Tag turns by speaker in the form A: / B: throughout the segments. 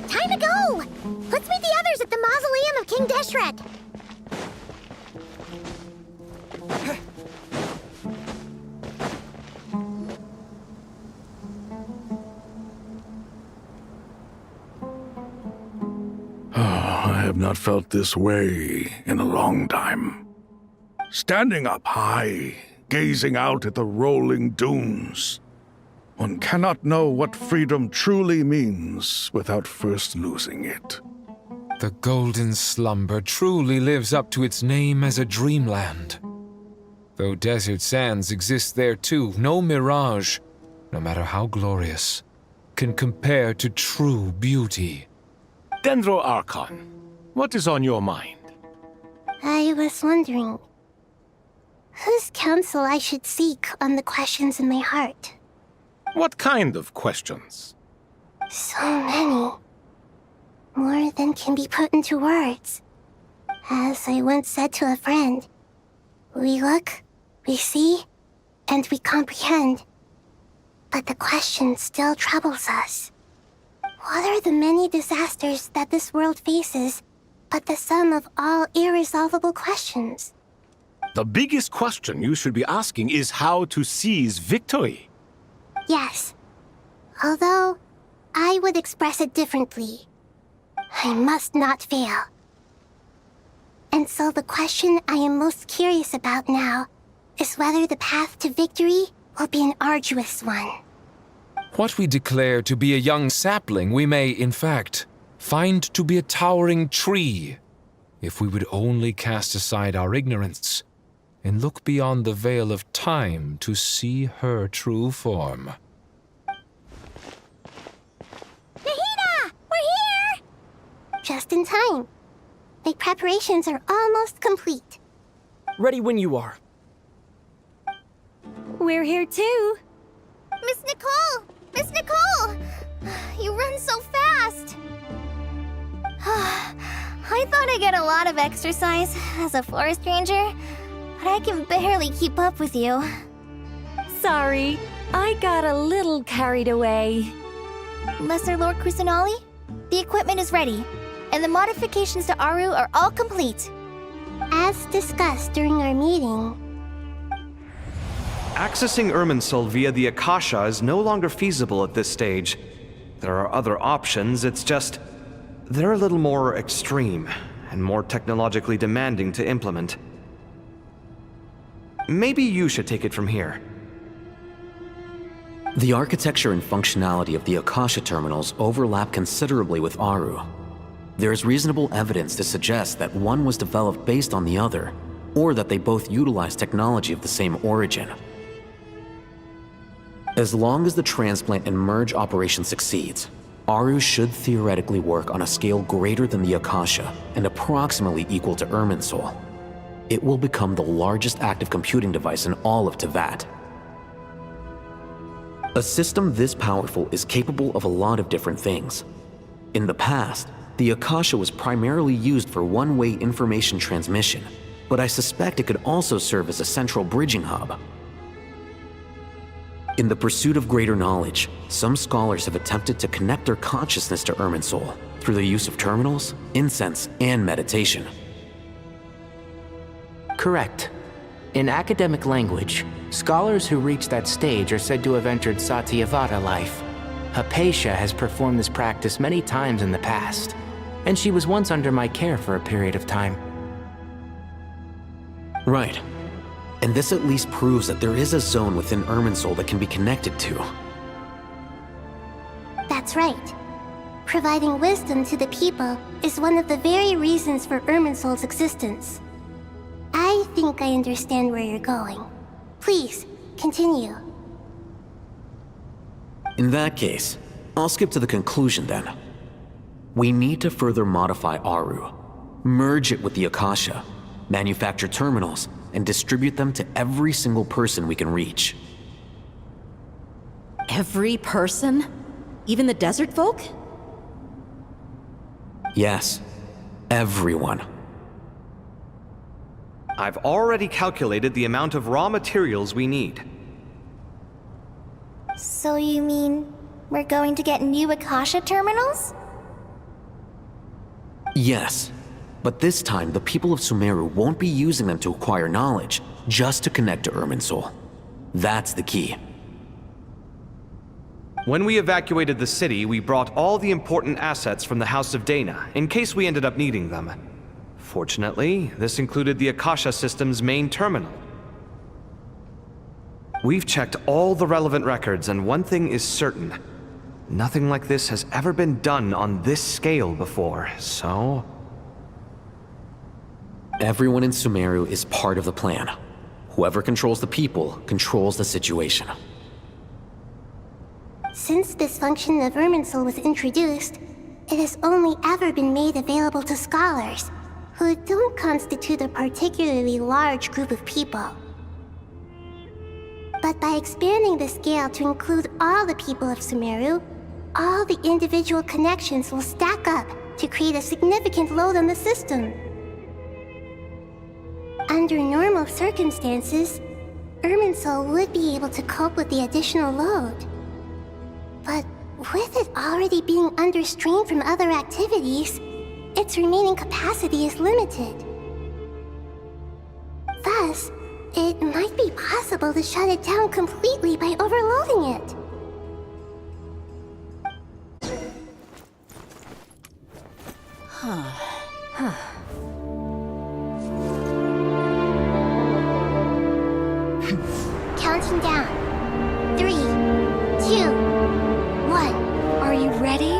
A: Time to go! Let's meet the others at the mausoleum of King Deshret.
B: I have not felt this way in a long time. Standing up high, gazing out at the rolling dunes. One cannot know what freedom truly means without first losing it.
C: The golden slumber truly lives up to its name as a dreamland. Though desert sands exist there too, no mirage, no matter how glorious, can compare to true beauty.
D: Dendro Archon, what is on your mind?
A: I was wondering whose counsel I should seek on the questions in my heart.
D: What kind of questions?
A: So many. More than can be put into words. As I once said to a friend, we look, we see, and we comprehend. But the question still troubles us. What are the many disasters that this world faces, but the sum of all irresolvable questions?
D: The biggest question you should be asking is how to seize victory.
A: Yes. Although, I would express it differently. I must not fail. And so the question I am most curious about now is whether the path to victory will be an arduous one.
C: What we declare to be a young sapling, we may, in fact, find to be a towering tree, if we would only cast aside our ignorance and look beyond the veil of time to see her true form.
A: Nahida! We're here! Just in time. My preparations are almost complete.
E: Ready when you are.
A: We're here too. Miss Nicole! Miss Nicole! You run so fast! I thought I'd get a lot of exercise as a forest ranger, but I can barely keep up with you.
F: Sorry, I got a little carried away.
A: Lesser Lord Kusanali, the equipment is ready, and the modifications to Aru are all complete. As discussed during our meeting,
G: accessing Irminsul via the Akasha is no longer feasible at this stage. There are other options, it's just they're a little more extreme and more technologically demanding to implement. Maybe you should take it from here.
H: The architecture and functionality of the Akasha terminals overlap considerably with Aru. There is reasonable evidence to suggest that one was developed based on the other, or that they both utilize technology of the same origin. As long as the transplant and merge operation succeeds, Aru should theoretically work on a scale greater than the Akasha and approximately equal to Irminsul. It will become the largest active computing device in all of Teyvat. A system this powerful is capable of a lot of different things. In the past, the Akasha was primarily used for one-way information transmission, but I suspect it could also serve as a central bridging hub. In the pursuit of greater knowledge, some scholars have attempted to connect their consciousness to Irminsul through the use of terminals, incense, and meditation.
I: Correct. In academic language, scholars who reach that stage are said to have entered Satyavata life. Hypatia has performed this practice many times in the past, and she was once under my care for a period of time.
H: Right. And this at least proves that there is a zone within Irminsul that can be connected to.
A: that's right. Providing wisdom to the people is one of the very reasons for Irminsul's existence. I think I understand where you're going. Please, continue.
H: In that case, I'll skip to the conclusion then. We need to further modify Aru, merge it with the Akasha, manufacture terminals, and distribute them to every single person we can reach.
F: Every person? Even the desert folk?
H: Yes, everyone.
G: I've already calculated the amount of raw materials we need.
A: So you mean we're going to get new Akasha terminals?
H: Yes, but this time the people of Sumeru won't be using them to acquire knowledge, just to connect to Irminsul. That's the key.
G: When we evacuated the city, we brought all the important assets from the House of Dana, in case we ended up needing them. Fortunately, this included the Akasha system's main terminal. We've checked all the relevant records, and one thing is certain. Nothing like this has ever been done on this scale before, so...
H: Everyone in Sumeru is part of the plan. Whoever controls the people controls the situation.
A: Since this function of Irminsul was introduced, it has only ever been made available to scholars, who don't constitute a particularly large group of people. But by expanding the scale to include all the people of Sumeru, all the individual connections will stack up to create a significant load on the system. Under normal circumstances, Irminsul would be able to cope with the additional load. But with it already being under strain from other activities, its remaining capacity is limited. Thus, it might be possible to shut it down completely by overloading it. Counting down. 3, 2, 1.
F: Are you ready?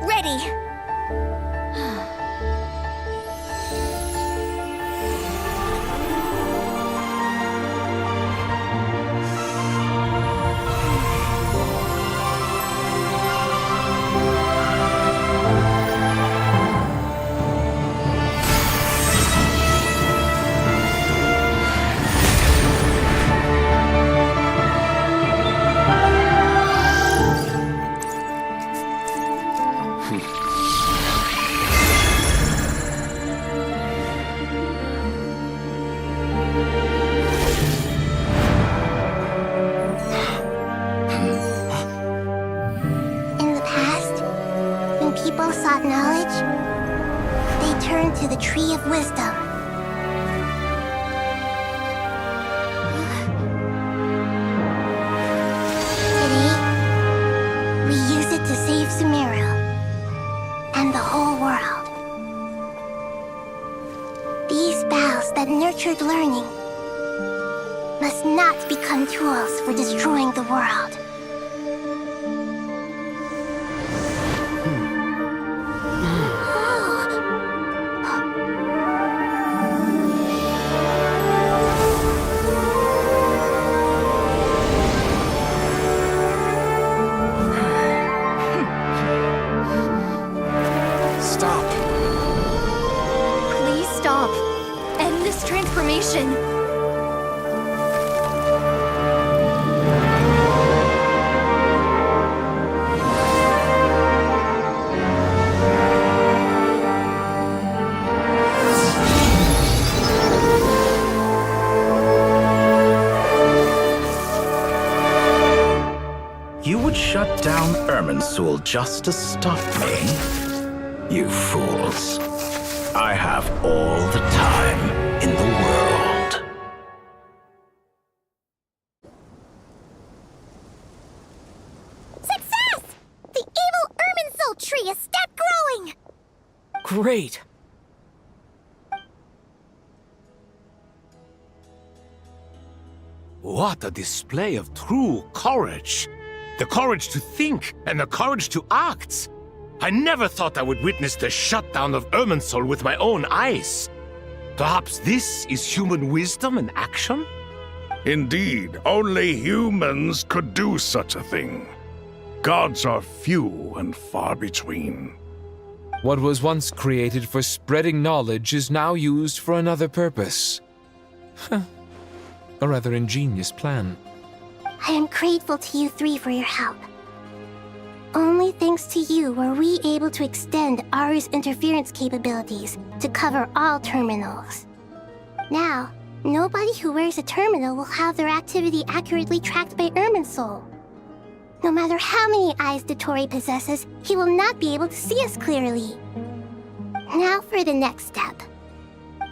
A: Ready! People sought knowledge, they turned to the Tree of Wisdom. Today, we use it to save Sumeru and the whole world. These boughs that nurtured learning must not become tools for destroying the world.
J: Shut down Irminsul just to stop me? You fools. I have all the time in the world.
A: Success! The evil Irminsul tree has stopped growing!
E: Great!
D: What a display of true courage! The courage to think and the courage to act! I never thought I would witness the shutdown of Irminsul with my own eyes. Perhaps this is human wisdom in action?
B: Indeed, only humans could do such a thing. Gods are few and far between.
C: What was once created for spreading knowledge is now used for another purpose. A rather ingenious plan.
A: I am grateful to you three for your help. Only thanks to you were we able to extend Aru's interference capabilities to cover all terminals. Now, Nobody who wears a terminal will have their activity accurately tracked by Irminsul. No matter how many eyes Dottore possesses, he will not be able to see us clearly. Now for the next step.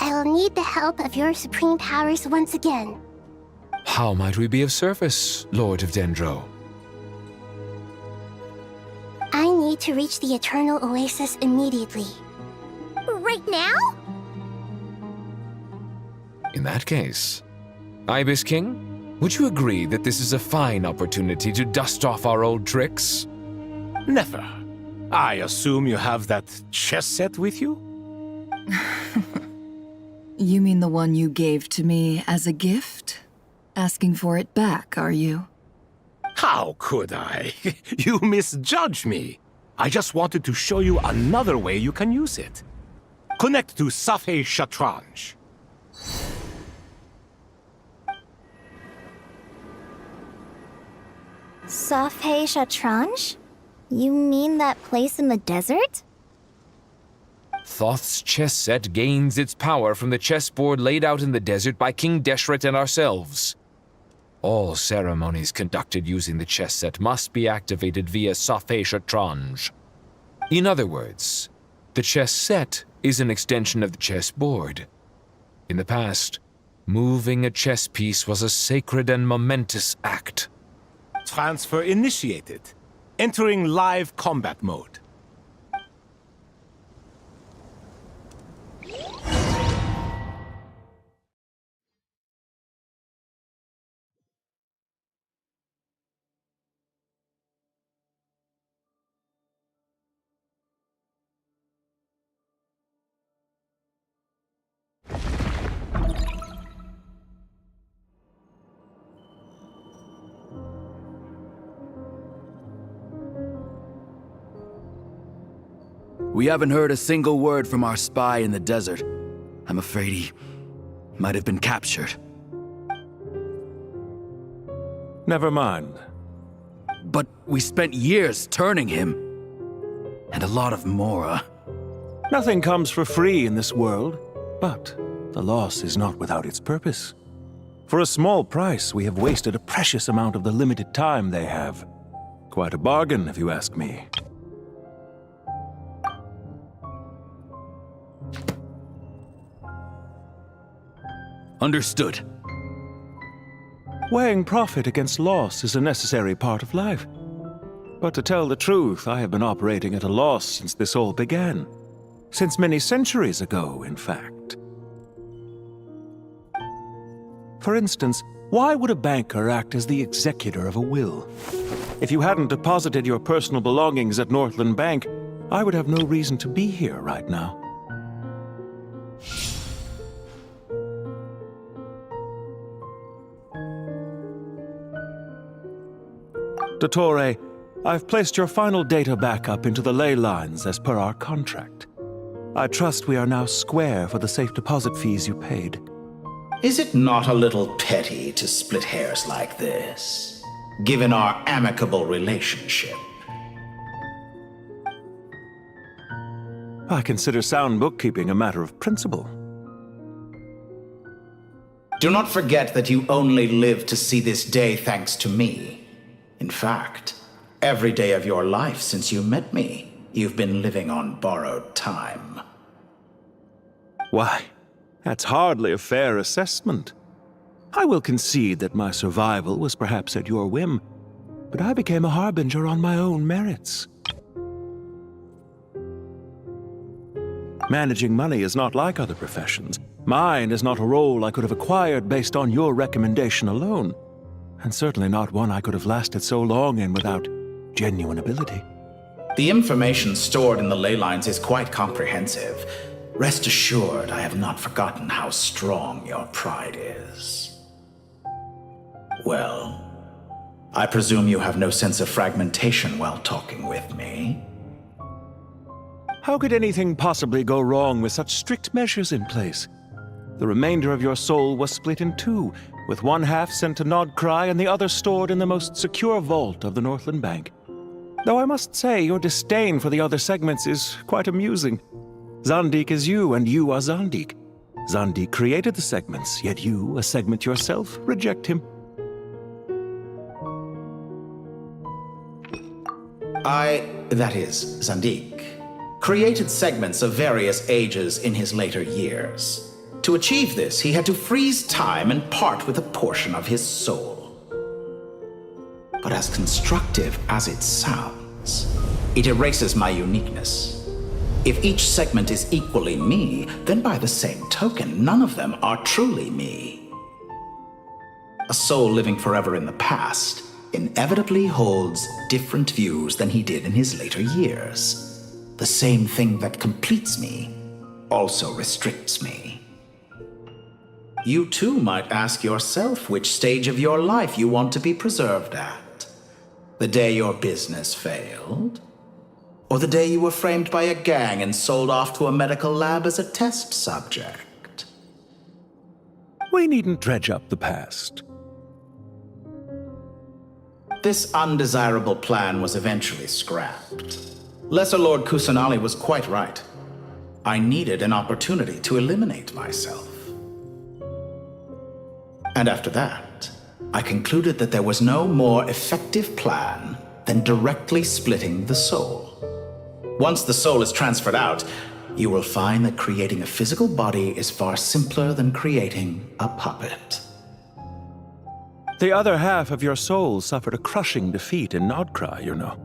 A: I will need the help of your supreme powers once again.
C: How might we be of service, Lord of Dendro?
A: I need to reach the Eternal Oasis immediately. Right now?
C: In that case, Ibis King, would you agree that this is a fine opportunity to dust off our old tricks?
D: Never. I assume you have that chess set with you?
K: You mean the one you gave to me as a gift? Asking for it back, are you?
D: How could I? You misjudge me. I just wanted to show you another way you can use it. Connect to Safei Shatranj.
A: Safei Shatranj? You mean that place in the desert?
C: Thoth's chess set gains its power from the chessboard laid out in the desert by King Deshret and ourselves. All ceremonies conducted using the chess set must be activated via Safei Shatranj. In other words, the chess set is an extension of the chessboard. In the past, moving a chess piece was a sacred and momentous act.
D: Transfer initiated. Entering live combat mode.
L: We haven't heard a single word from our spy in the desert. I'm afraid he might have been captured.
M: Never mind.
L: But we spent years turning him. And a lot of Mora.
M: Nothing comes for free in this world, but the loss is not without its purpose. For a small price, we have wasted a precious amount of the limited time they have. Quite a bargain, if you ask me.
L: Understood.
M: Weighing profit against loss is a necessary part of life. But to tell the truth, I have been operating at a loss since this all began. Since many centuries ago, in fact. For instance, why would a banker act as the executor of a will? If you hadn't deposited your personal belongings at Northland Bank, I would have no reason to be here right now. Dottore, I've placed your final data backup into the ley lines as per our contract. I trust we are now square for the safe deposit fees you paid.
J: Is it not a little petty to split hairs like this, given our amicable relationship?
M: I consider sound bookkeeping a matter of principle.
J: Do not forget that you only live to see this day thanks to me. In fact, every day of your life since you met me, you've been living on borrowed time.
M: Why, that's hardly a fair assessment. I will concede that my survival was perhaps at your whim, but I became a harbinger on my own merits. Managing money is not like other professions. Mine is not a role I could have acquired based on your recommendation alone. And certainly not one I could have lasted so long in without genuine ability.
J: The information stored in the ley lines is quite comprehensive. Rest assured, I have not forgotten how strong your pride is. Well, I presume you have no sense of fragmentation while talking with me.
M: How could anything possibly go wrong with such strict measures in place? The remainder of your soul was split in two, with one half sent to Nodcry and the other stored in the most secure vault of the Northland Bank. Though I must say, your disdain for the other segments is quite amusing. Zandik is you, and you are Zandik. Zandik created the segments, yet you, a segment yourself, reject him.
J: That is, Zandik, created segments of various ages in his later years. To achieve this, he had to freeze time and part with a portion of his soul. But as constructive as it sounds, it erases my uniqueness. If each segment is equally me, then by the same token, none of them are truly me. A soul living forever in the past inevitably holds different views than he did in his later years. The same thing that completes me also restricts me. You too might ask yourself which stage of your life you want to be preserved at. The day your business failed? Or the day you were framed by a gang and sold off to a medical lab as a test subject?
M: We needn't dredge up the past.
J: This undesirable plan was eventually scrapped. Lesser Lord Kusanali was quite right. I needed an opportunity to eliminate myself. And after that, I concluded that there was no more effective plan than directly splitting the soul. Once the soul is transferred out, you will find that creating a physical body is far simpler than creating a puppet.
M: The other half of your soul suffered a crushing defeat in Nodcry, you know.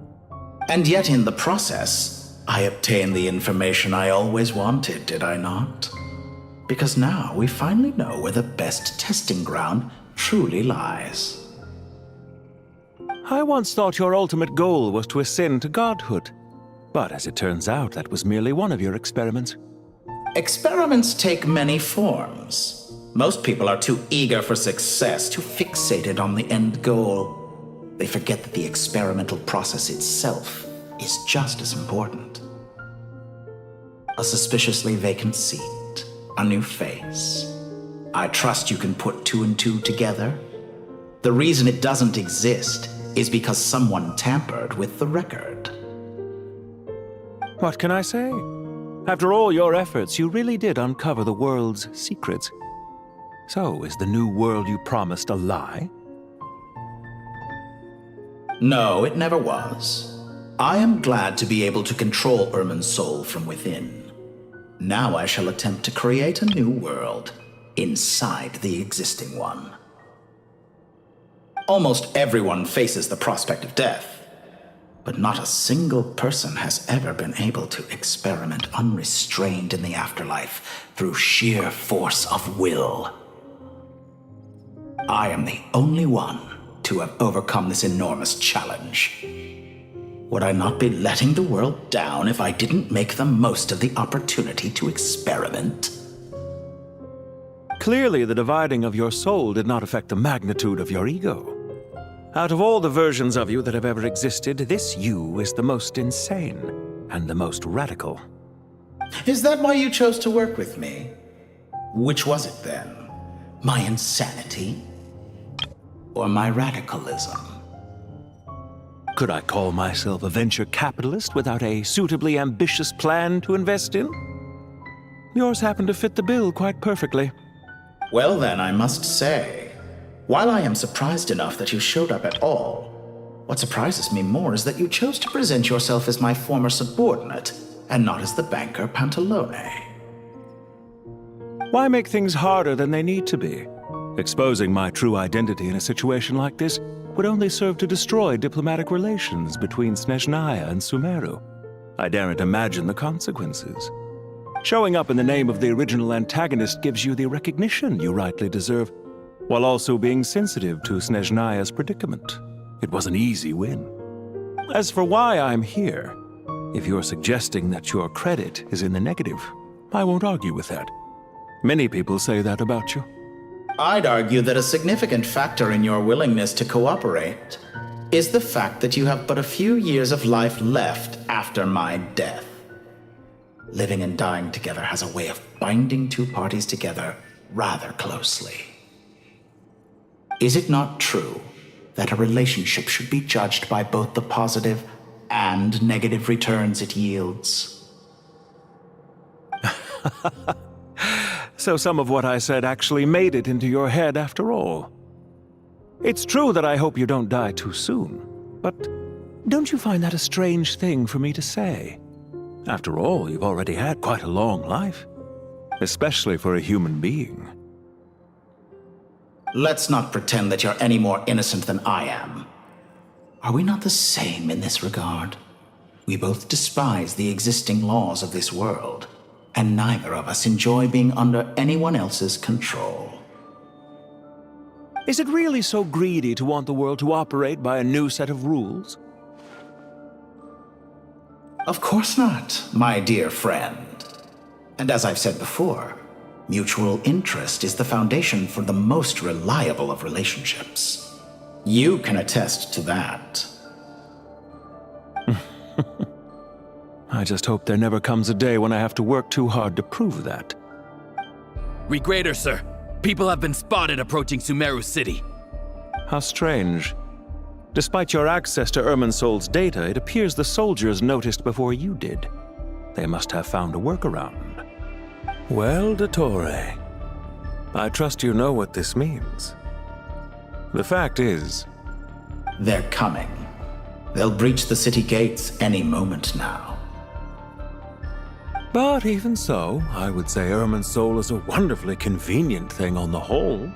J: And yet in the process, I obtained the information I always wanted, did I not? Because now we finally know where the best testing ground truly lies.
M: I once thought your ultimate goal was to ascend to godhood. But as it turns out, that was merely one of your experiments.
J: Experiments take many forms. Most people are too eager for success, too fixated on the end goal. They forget that the experimental process itself is just as important. A suspiciously vacant seat, a new face. I trust you can put two and two together. The reason it doesn't exist is because someone tampered with the record.
M: What can I say? After all your efforts, you really did uncover the world's secrets. So, is the new world you promised a lie?
J: No, it never was. I am glad to be able to control Irmin's soul from within. Now I shall attempt to create a new world inside the existing one. Almost everyone faces the prospect of death, but not a single person has ever been able to experiment unrestrained in the afterlife through sheer force of will. I am the only one to have overcome this enormous challenge. Would I not be letting the world down if I didn't make the most of the opportunity to experiment?
M: Clearly, the dividing of your soul did not affect the magnitude of your ego. Out of all the versions of you that have ever existed, this you is the most insane and the most radical.
J: Is that why you chose to work with me? Which was it then? My insanity? Or my radicalism?
M: Could I call myself a venture capitalist without a suitably ambitious plan to invest in? Yours happened to fit the bill quite perfectly.
J: Well then, I must say, while I am surprised enough that you showed up at all, what surprises me more is that you chose to present yourself as my former subordinate, and not as the banker Pantalone.
M: Why make things harder than they need to be? Exposing my true identity in a situation like this would only serve to destroy diplomatic relations between Snezhnaya and Sumeru. I daren't imagine the consequences. Showing up in the name of the original antagonist gives you the recognition you rightly deserve, while also being sensitive to Snezhnaya's predicament. It was an easy win. As for why I'm here, if you're suggesting that your credit is in the negative, I won't argue with that. Many people say that about you.
J: I'd argue that a significant factor in your willingness to cooperate is the fact that you have but a few years of life left after my death. Living and dying together has a way of binding two parties together rather closely. Is it not true that a relationship should be judged by both the positive and negative returns it yields?
M: So some of what I said actually made it into your head after all. It's true that I hope you don't die too soon, but don't you find that a strange thing for me to say? After all, you've already had quite a long life, especially for a human being.
J: Let's not pretend that you're any more innocent than I am. Are we not the same in this regard? We both despise the existing laws of this world, and neither of us enjoy being under anyone else's control.
M: Is it really so greedy to want the world to operate by a new set of rules?
J: Of course not, my dear friend. And as I've said before, mutual interest is the foundation for the most reliable of relationships. You can attest to that.
M: I just hope there never comes a day when I have to work too hard to prove that.
L: Read greater, sir. People have been spotted approaching Sumeru City.
M: How strange. Despite your access to Irminsol's data, it appears the soldiers noticed before you did. They must have found a workaround. Well, Dottore, I trust you know what this means. The fact is...
J: They're coming. They'll breach the city gates any moment now.
M: But even so, I would say Irminsol is a wonderfully convenient thing on the whole.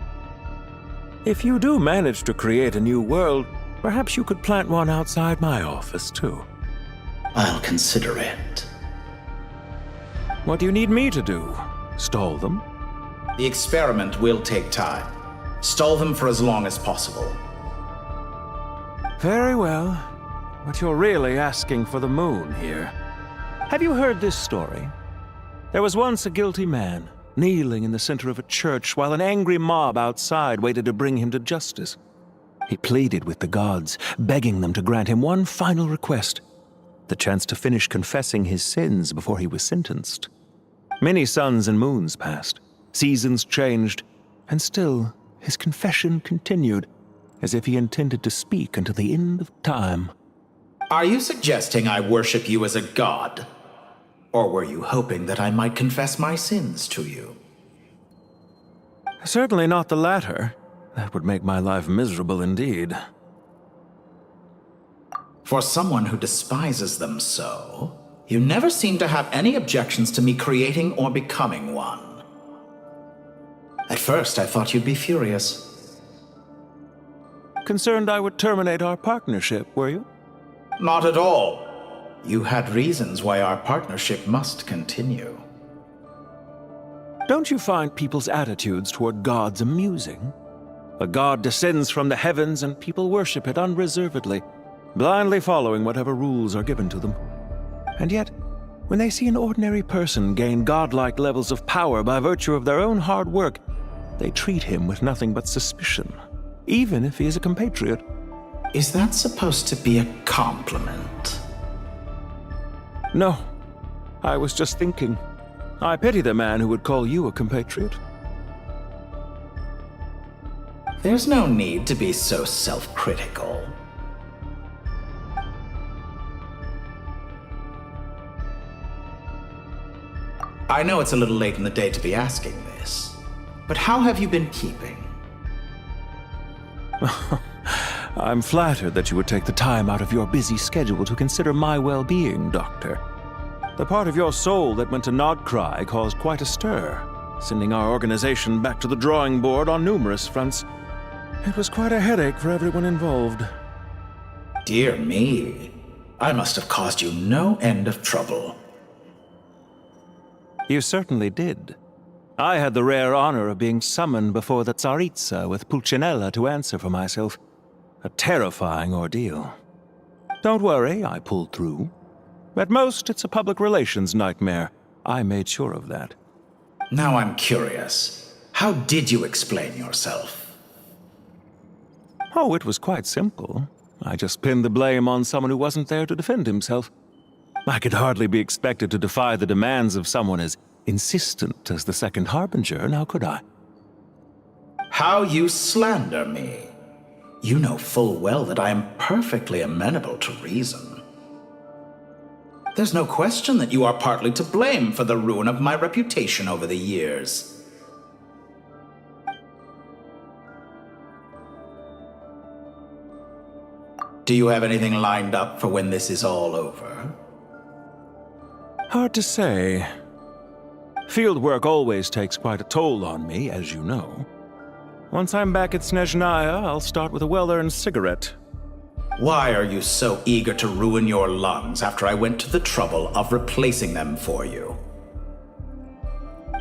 M: If you do manage to create a new world, perhaps you could plant one outside my office, too.
J: I'll consider it.
M: What do you need me to do? Stall them?
J: The experiment will take time. Stall them for as long as possible.
M: Very well. But you're really asking for the moon here. Have you heard this story? There was once a guilty man, kneeling in the center of a church while an angry mob outside waited to bring him to justice. He pleaded with the gods, begging them to grant him one final request, the chance to finish confessing his sins before he was sentenced. Many suns and moons passed, seasons changed, and still his confession continued, as if he intended to speak until the end of time.
J: Are you suggesting I worship you as a god? Or were you hoping that I might confess my sins to you?
M: Certainly not the latter. That would make my life miserable indeed.
J: For someone who despises them so, you never seem to have any objections to me creating or becoming one. At first, I thought you'd be furious.
M: Concerned I would terminate our partnership, were you?
J: Not at all. You had reasons why our partnership must continue.
M: Don't you find people's attitudes toward gods amusing? A god descends from the heavens and people worship it unreservedly, blindly following whatever rules are given to them. And yet, when they see an ordinary person gain godlike levels of power by virtue of their own hard work, they treat him with nothing but suspicion, even if he is a compatriot.
J: Is that supposed to be a compliment?
M: No, I was just thinking. I pity the man who would call you a compatriot.
J: There's no need to be so self-critical. I know it's a little late in the day to be asking this, but how have you been keeping?
M: I'm flattered that you would take the time out of your busy schedule to consider my well-being, Doctor. The part of your soul that went to Nodcry caused quite a stir, sending our organization back to the drawing board on numerous fronts. It was quite a headache for everyone involved.
J: Dear me, I must have caused you no end of trouble.
M: You certainly did. I had the rare honor of being summoned before the Tsaritsa with Pulcinella to answer for myself. A terrifying ordeal. Don't worry, I pulled through. At most, it's a public relations nightmare. I made sure of that.
J: Now I'm curious. How did you explain yourself?
M: Oh, it was quite simple. I just pinned the blame on someone who wasn't there to defend himself. I could hardly be expected to defy the demands of someone as insistent as the Second Harbinger, now could I?
J: How you slander me. You know full well that I am perfectly amenable to reason. There's no question that you are partly to blame for the ruin of my reputation over the years. Do you have anything lined up for when this is all over?
M: Hard to say. Field work always takes quite a toll on me, as you know. Once I'm back at Snezhnaya, I'll start with a well-earned cigarette.
J: Why are you so eager to ruin your lungs after I went to the trouble of replacing them for you?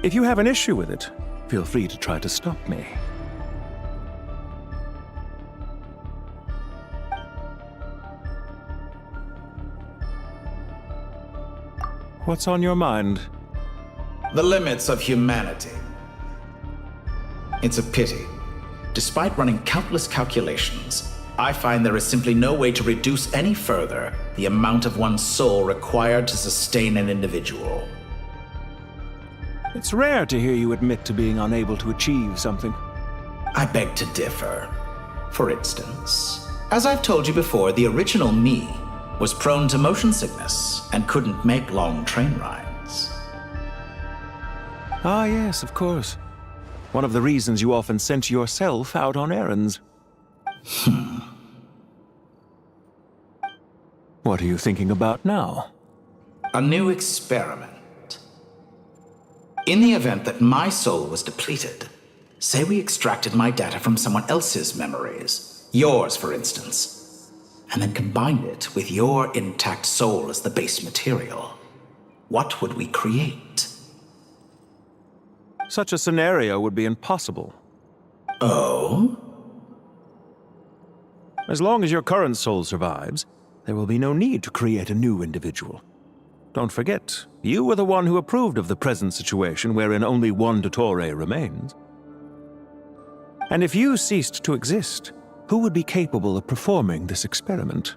M: If you have an issue with it, feel free to try to stop me. What's on your mind?
J: The limits of humanity. It's a pity. Despite running countless calculations, I find there is simply no way to reduce any further the amount of one's soul required to sustain an individual.
M: It's rare to hear you admit to being unable to achieve something.
J: I beg to differ. For instance, as I've told you before, the original me was prone to motion sickness and couldn't make long train rides.
M: Ah, yes, of course. One of the reasons you often sent yourself out on errands. What are you thinking about now?
J: A new experiment. In the event that my soul was depleted, say we extracted my data from someone else's memories, yours for instance, and then combined it with your intact soul as the base material, what would we create?
M: Such a scenario would be impossible.
J: Oh?
M: As long as your current soul survives, there will be no need to create a new individual. Don't forget, you were the one who approved of the present situation wherein only one Dottore remains. And if you ceased to exist, who would be capable of performing this experiment?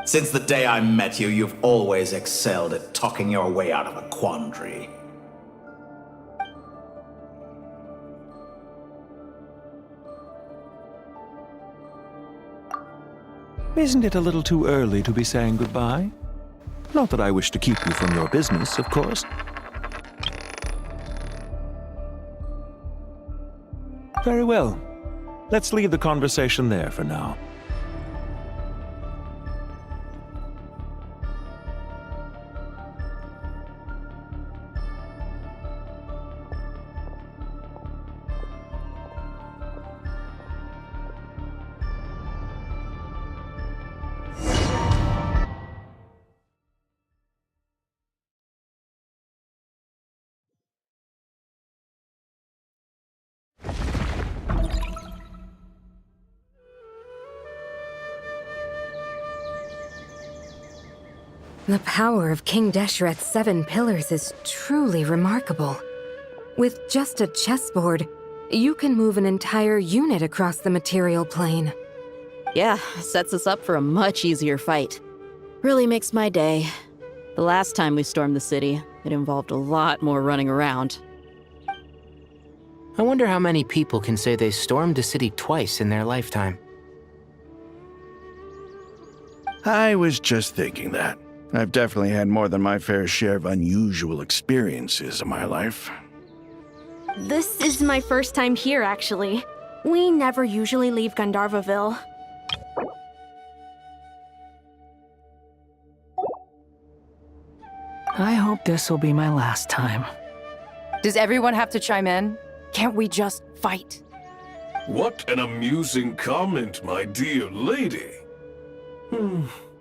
J: Since the day I met you, you've always excelled at talking your way out of a quandary.
M: Isn't it a little too early to be saying goodbye? Not that I wish to keep you from your business, of course. Very well. Let's leave the conversation there for now.
N: The power of King Deshret's 7 pillars is truly remarkable. With just a chessboard, you can move an entire unit across the material plane.
O: Yeah, sets us up for a much easier fight. Really makes my day. The last time we stormed the city, it involved a lot more running around.
I: I wonder how many people can say they stormed a city twice in their lifetime.
B: I was just thinking that. I've definitely had more than my fair share of unusual experiences in my life.
P: This is my first time here, actually. We never usually leave Gandharvaville.
E: I hope this will be my last time.
Q: Does everyone have to chime in? Can't we just fight?
R: What an amusing comment, my dear lady.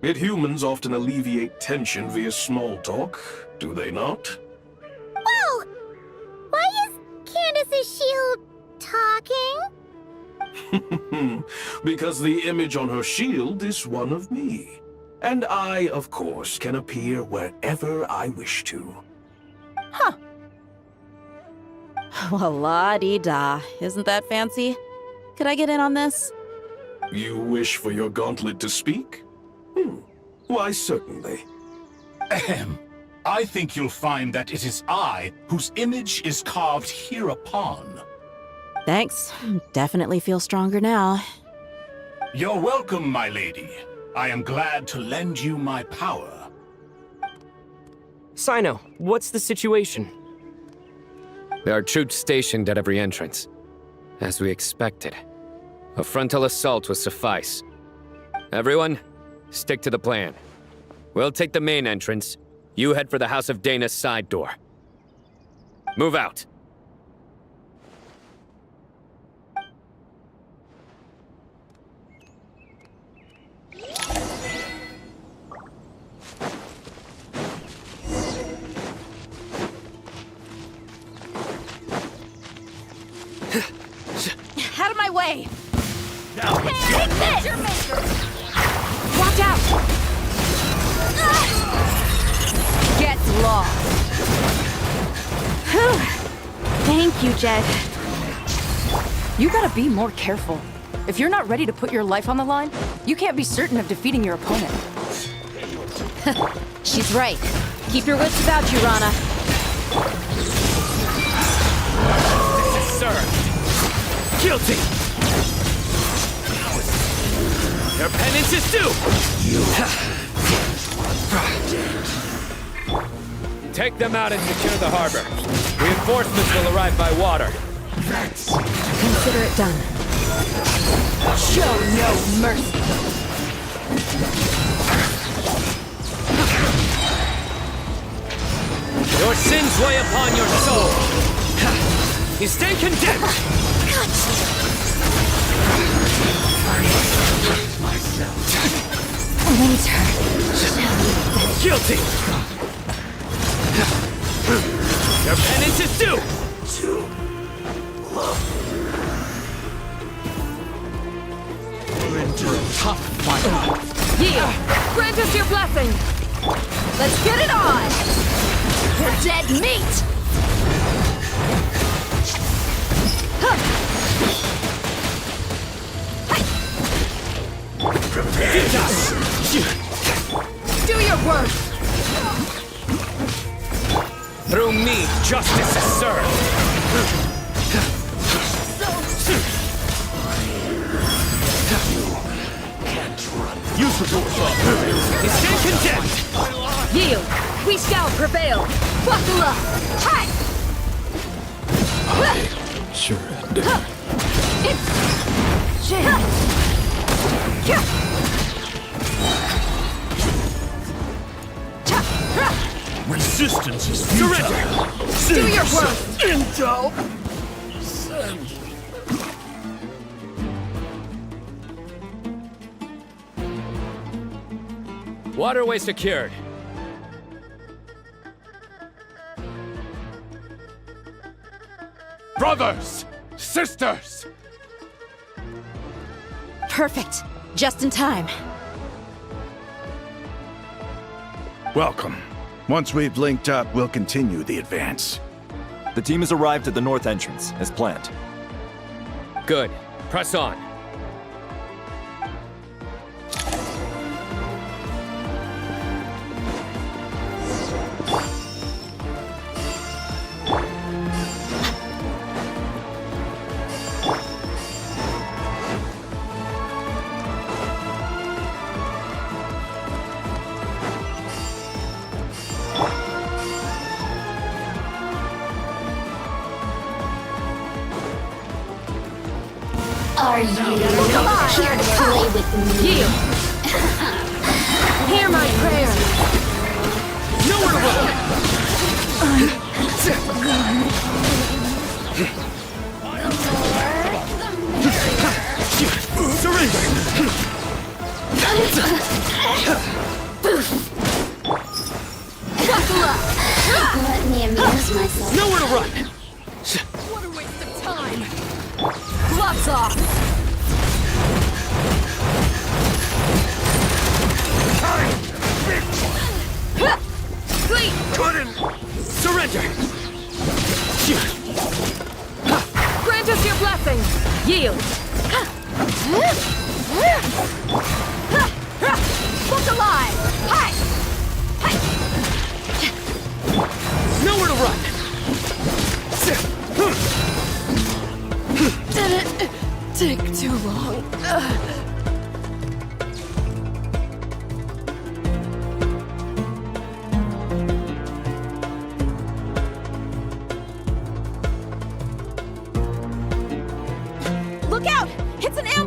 R: Yet humans often alleviate tension via small talk, do they not?
A: Whoa! Why is Candace's shield talking?
R: Because the image on her shield is one of me. And I, of course, can appear wherever I wish to.
O: Huh. Well, la-dee-da. Isn't that fancy? Could I get in on this?
R: You wish for your gauntlet to speak? Why, certainly.
S: Ahem. I think you'll find that it is I whose image is carved hereupon.
O: Thanks. Definitely feel stronger now.
S: You're welcome, my lady. I am glad to lend you my power.
T: Sino, what's the situation?
U: There are troops stationed at every entrance.
T: As we expected. A frontal assault will suffice. Everyone, stick to the plan. We'll take the main entrance. You head for the House of Dana's side door. Move out.
Q: Out of my way!
P: Now,
Q: take this! Your maker! Watch out! Get lost!
P: Whew. Thank you, Jed.
Q: You gotta be more careful. If you're not ready to put your life on the line, you can't be certain of defeating your opponent.
O: She's right. Keep your wits about you, Rana.
T: This is served. Guilty! Your penance is due! Take them out and secure the harbor. Reinforcements will arrive by water.
N: Consider it done.
Q: Show no mercy!
T: Your sins weigh upon your soul. You stay condemned!
N: Later.
T: Guilty! Your penance is due!
Q: We're into a tough fight. Yield! Grant us your blessing! Let's get it on! You're dead meat! Do your work!
T: Through me, justice is served!
R: Use the door,
T: You stand condemned!
Q: Yield! We shall prevail! Buckle up! Hi!
R: Sure. Resistance is futile.
Q: Surrender! Do your work!
R: Intel!
T: Waterway secured.
R: Brothers! Sisters!
O: Perfect. Just in time.
B: Welcome. Once we've linked up, we'll continue the advance.
M: The team has arrived at the north entrance, as planned.
T: Good. Press on.
A: Are you here to play with me?
Q: Yield! Hear my prayer!
T: Nowhere to run!
R: Surrender!
Q: Buckle up!
A: Let me amuse myself.
T: Nowhere to run!
Q: What a waste of time! Gloves off! Flee!
T: Couldn't! Surrender!
Q: Grant us your blessing! Yield! Look alive! Hi!
T: Nowhere to run!
Q: Did it take too long?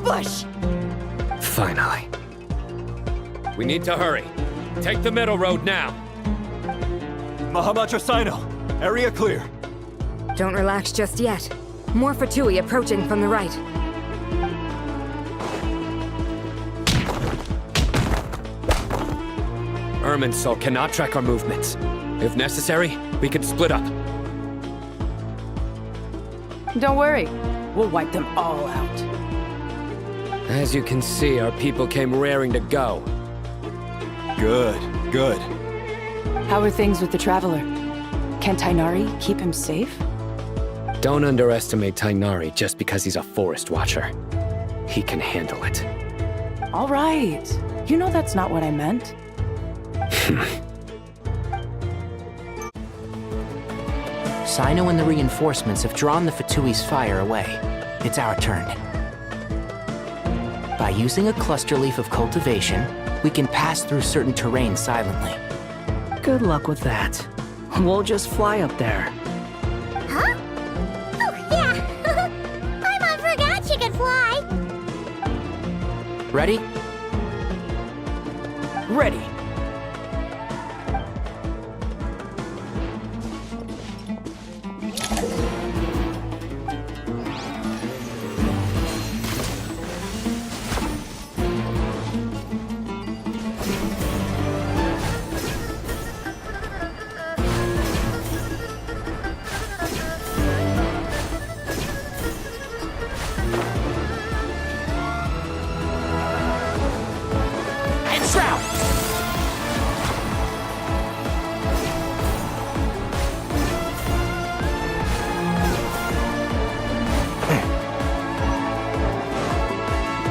Q: ambush!
T: Finally. We need to hurry. Take the middle road now.
U: Mahamatra Sino, area clear.
N: Don't relax just yet. More Fatui approaching from the right.
T: Irminsul cannot track our movements. If necessary, we can split up.
Q: Don't worry, we'll wipe them all out.
T: As you can see, our people came raring to go.
U: Good, good.
Q: How are things with the Traveler? Can Tainari keep him safe?
T: Don't underestimate Tainari just because he's a forest watcher. He can handle it.
Q: All right. You know that's not what I meant.
I: Sino and the reinforcements have drawn the Fatui's fire away. It's our turn. By using a cluster leaf of cultivation, we can pass through certain terrain silently.
E: Good luck with that. We'll just fly up there.
A: Huh? Oh, yeah! Paimon forgot she could fly!
I: Ready?
E: Ready.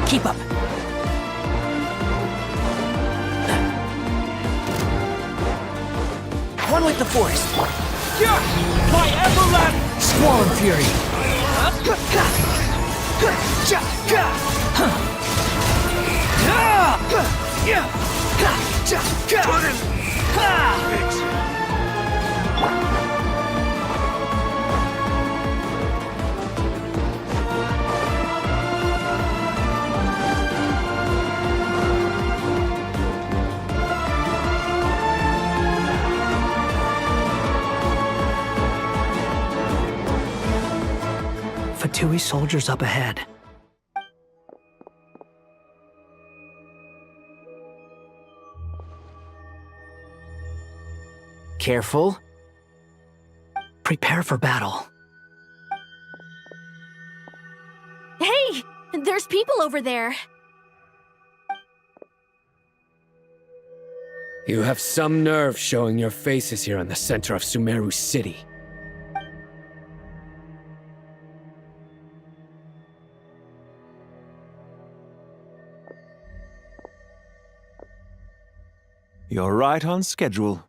Q: Keep up.
I: One with the forest.
E: My everlasting Squall Fury. Fatui soldiers up ahead.
I: Careful.
E: Prepare for battle.
P: Hey! There's people over there.
T: You have some nerve showing your faces here in the center of Sumeru City.
M: You're right on schedule.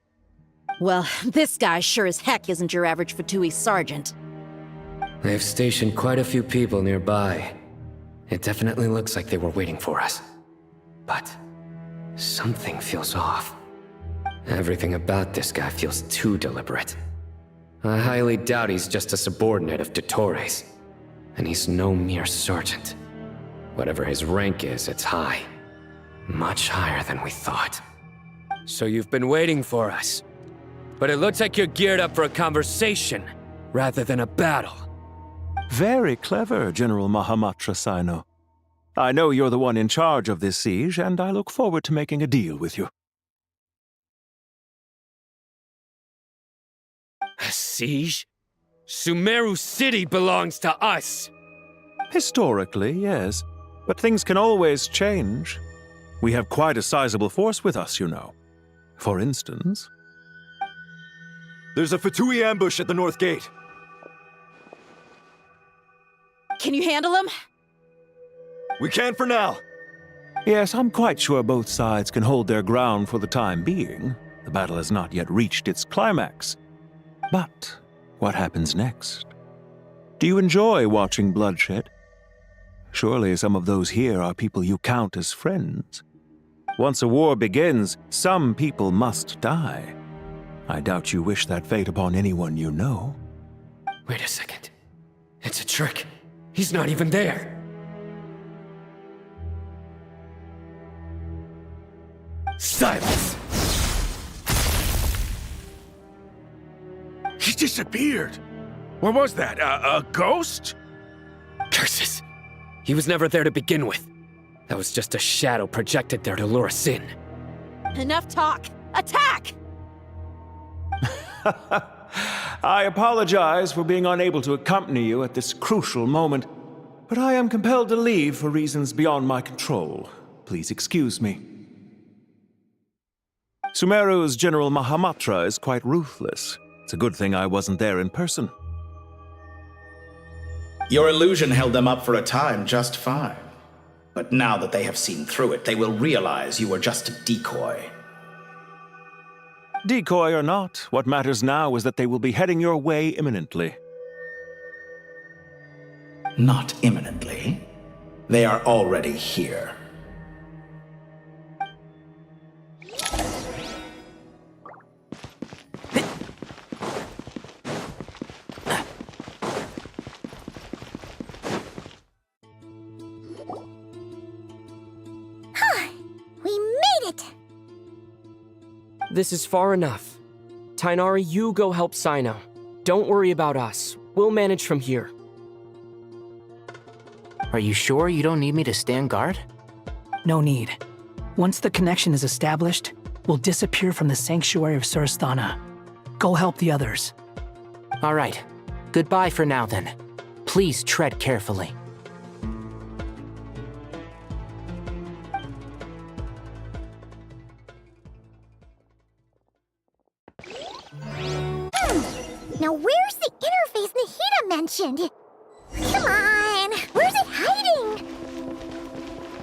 O: Well, this guy sure as heck isn't your average Fatui sergeant.
T: They've stationed quite a few people nearby. It definitely looks like they were waiting for us. But something feels off. Everything about this guy feels too deliberate. I highly doubt he's just a subordinate of Dottores. And he's no mere sergeant. Whatever his rank is, it's high. Much higher than we thought. So you've been waiting for us. But it looks like you're geared up for a conversation, rather than a battle.
M: Very clever, General Mahamatra Sino. I know you're the one in charge of this siege, and I look forward to making a deal with you.
T: A siege? Sumeru City belongs to us!
M: Historically, yes. But things can always change. We have quite a sizable force with us, you know. For instance...
U: There's a Fatui ambush at the north gate.
O: Can you handle him?
U: We can for now.
M: Yes, I'm quite sure both sides can hold their ground for the time being. The battle has not yet reached its climax. But what happens next? Do you enjoy watching bloodshed? Surely some of those here are people you count as friends. Once a war begins, some people must die. I doubt you wish that fate upon anyone you know.
T: Wait a second. It's a trick. He's not even there.
B: Silence! He disappeared! What was that? A ghost?
T: Curses! He was never there to begin with. That was just a shadow projected there to lure us in.
O: Enough talk! Attack!
M: I apologize for being unable to accompany you at this crucial moment, but I am compelled to leave for reasons beyond my control. Please excuse me. Sumeru's General Mahamatra is quite ruthless. It's a good thing I wasn't there in person.
J: Your illusion held them up for a time just fine. But now that they have seen through it, they will realize you were just a decoy.
M: Decoy or not, what matters now is that they will be heading your way imminently.
J: Not imminently. They are already here.
G: This is far enough. Tighnari, you go help Cyno. Don't worry about us. We'll manage from here.
I: Are you sure you don't need me to stand guard?
E: No need. Once the connection is established, we'll disappear from the sanctuary of Surasthana. Go help the others.
I: All right. Goodbye for now, then. Please tread carefully.
A: Now where's the interface Nahida mentioned? Come on! Where's it hiding?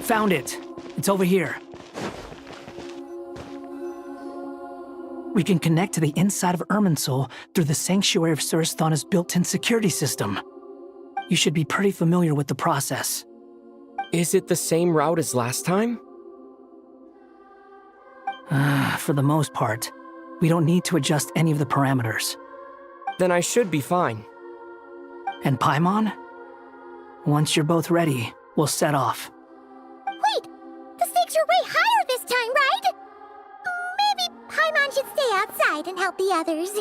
E: Found it. It's over here. We can connect to the inside of Irminsul through the Sanctuary of Surasthana's built-in security system. You should be pretty familiar with the process.
G: Is it the same route as last time?
E: For the most part. We don't need to adjust any of the parameters.
G: Then I should be fine.
E: And Paimon? Once you're both ready, we'll set off.
A: Wait! The stakes are way higher this time, right? Maybe Paimon should stay outside and help the others.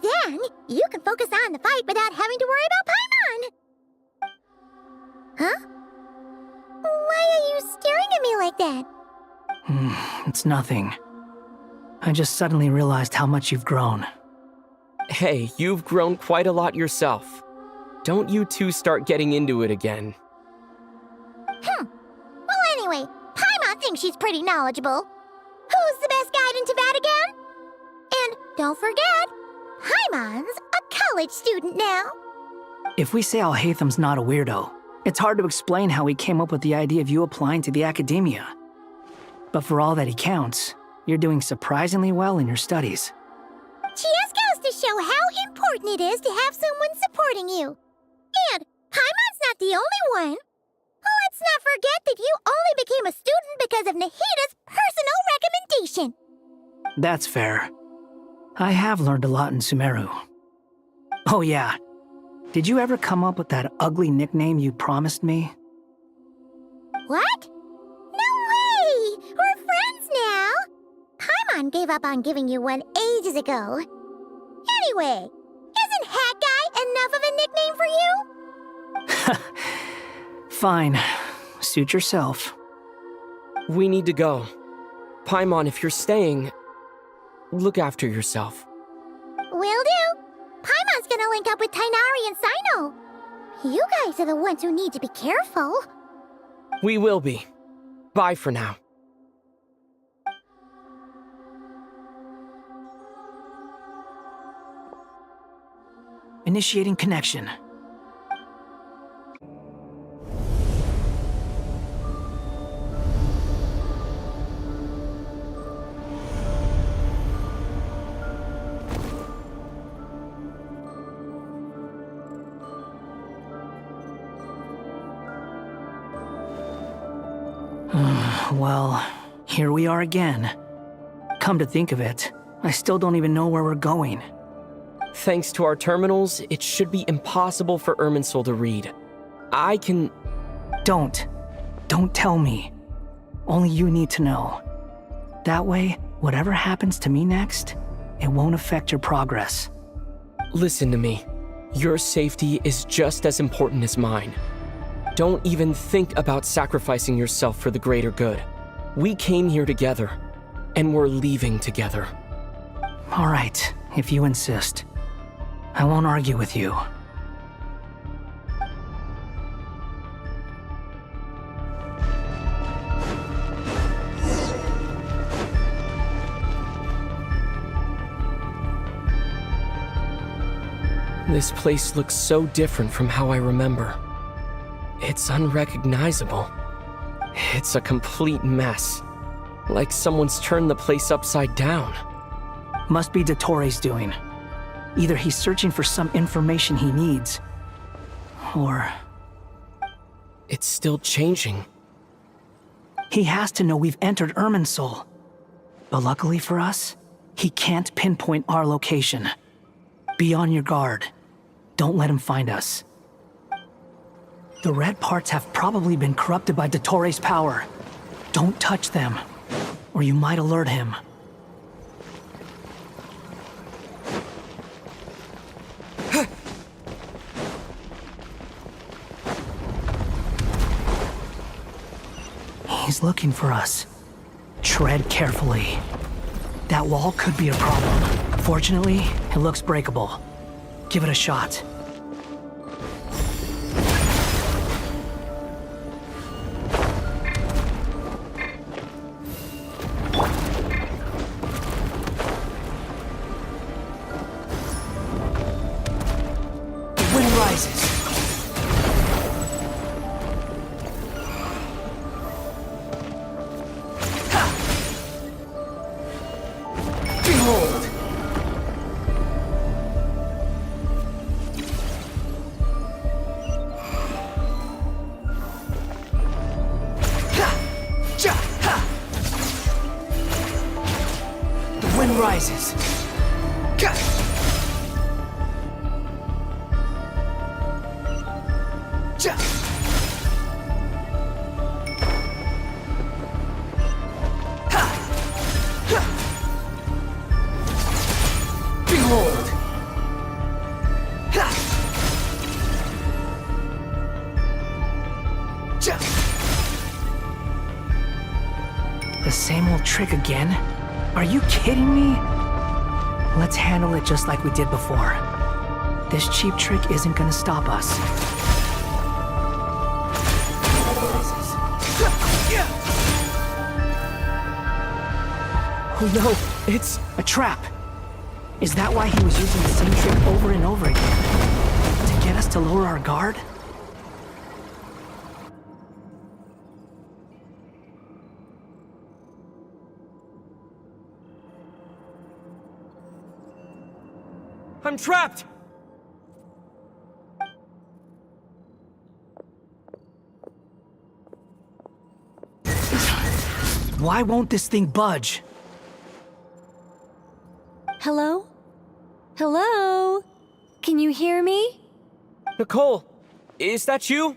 A: Then, you can focus on the fight without having to worry about Paimon! Huh? Why are you staring at me like that?
E: It's nothing. I just suddenly realized how much you've grown.
G: Hey, you've grown quite a lot yourself. Don't you two start getting into it again.
A: Well, anyway, Paimon thinks she's pretty knowledgeable. Who's the best guide in Teyvat again? And don't forget, Paimon's a college student now.
E: If we say Alhatham's not a weirdo, it's hard to explain how he came up with the idea of you applying to the academia. But for all that he counts, you're doing surprisingly well in your studies.
A: Just goes to show how important it is to have someone supporting you. And Paimon's not the only one. Let's not forget that you only became a student because of Nahida's personal recommendation.
E: That's fair. I have learned a lot in Sumeru. Oh yeah, did you ever come up with that ugly nickname you promised me?
A: What? No way! We're friends now! Paimon gave up on giving you one ages ago. Anyway, isn't Hat Guy enough of a nickname for you?
E: Fine. Suit yourself.
G: We need to go. Paimon, if you're staying, look after yourself.
A: Will do. Paimon's gonna link up with Tighnari and Cyno. You guys are the ones who need to be careful.
G: We will be. Bye for now.
E: Initiating connection. Well, here we are again. Come to think of it, I still don't even know where we're going.
G: Thanks to our terminals, it should be impossible for Irminsul to read. I can...
E: Don't tell me. Only you need to know. That way, whatever happens to me next, it won't affect your progress.
G: Listen to me. Your safety is just as important as mine. Don't even think about sacrificing yourself for the greater good. We came here together, and we're leaving together.
E: All right, if you insist. I won't argue with you.
G: This place looks so different from how I remember. It's unrecognizable. It's a complete mess. Like someone's turned the place upside down.
E: Must be Dottore doing. Either he's searching for some information he needs, or...
G: It's still changing.
E: He has to know we've entered Irminsul. But luckily for us, he can't pinpoint our location. Be on your guard. Don't let him find us. The red parts have probably been corrupted by Dottore's power. Don't touch them, or you might alert him. He's looking for us. Tread carefully. That wall could be a problem. Fortunately, it looks breakable. Give it a shot. The wind rises. Behold! The wind rises. Behold! The same old trick again? Are you kidding me? Let's handle it just like we did before. This cheap trick isn't gonna stop us. Oh no, it's a trap. Is that why he was using the same trick over and over again? To get us to lower our guard?
G: I'm trapped!
E: Why won't this thing budge?
F: Hello? Hello? Can you hear me?
G: Nicole, is that you?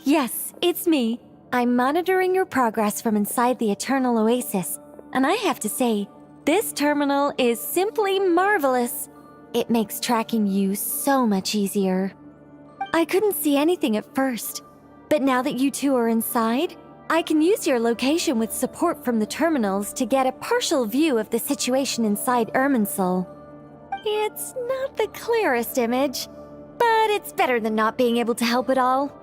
F: Yes, it's me. I'm monitoring your progress from inside the Eternal Oasis, and I have to say, this terminal is simply marvelous. It makes tracking you so much easier. I couldn't see anything at first, but now that you two are inside, I can use your location with support from the terminals to get a partial view of the situation inside Irminsul. It's not the clearest image, but it's better than not being able to help at all.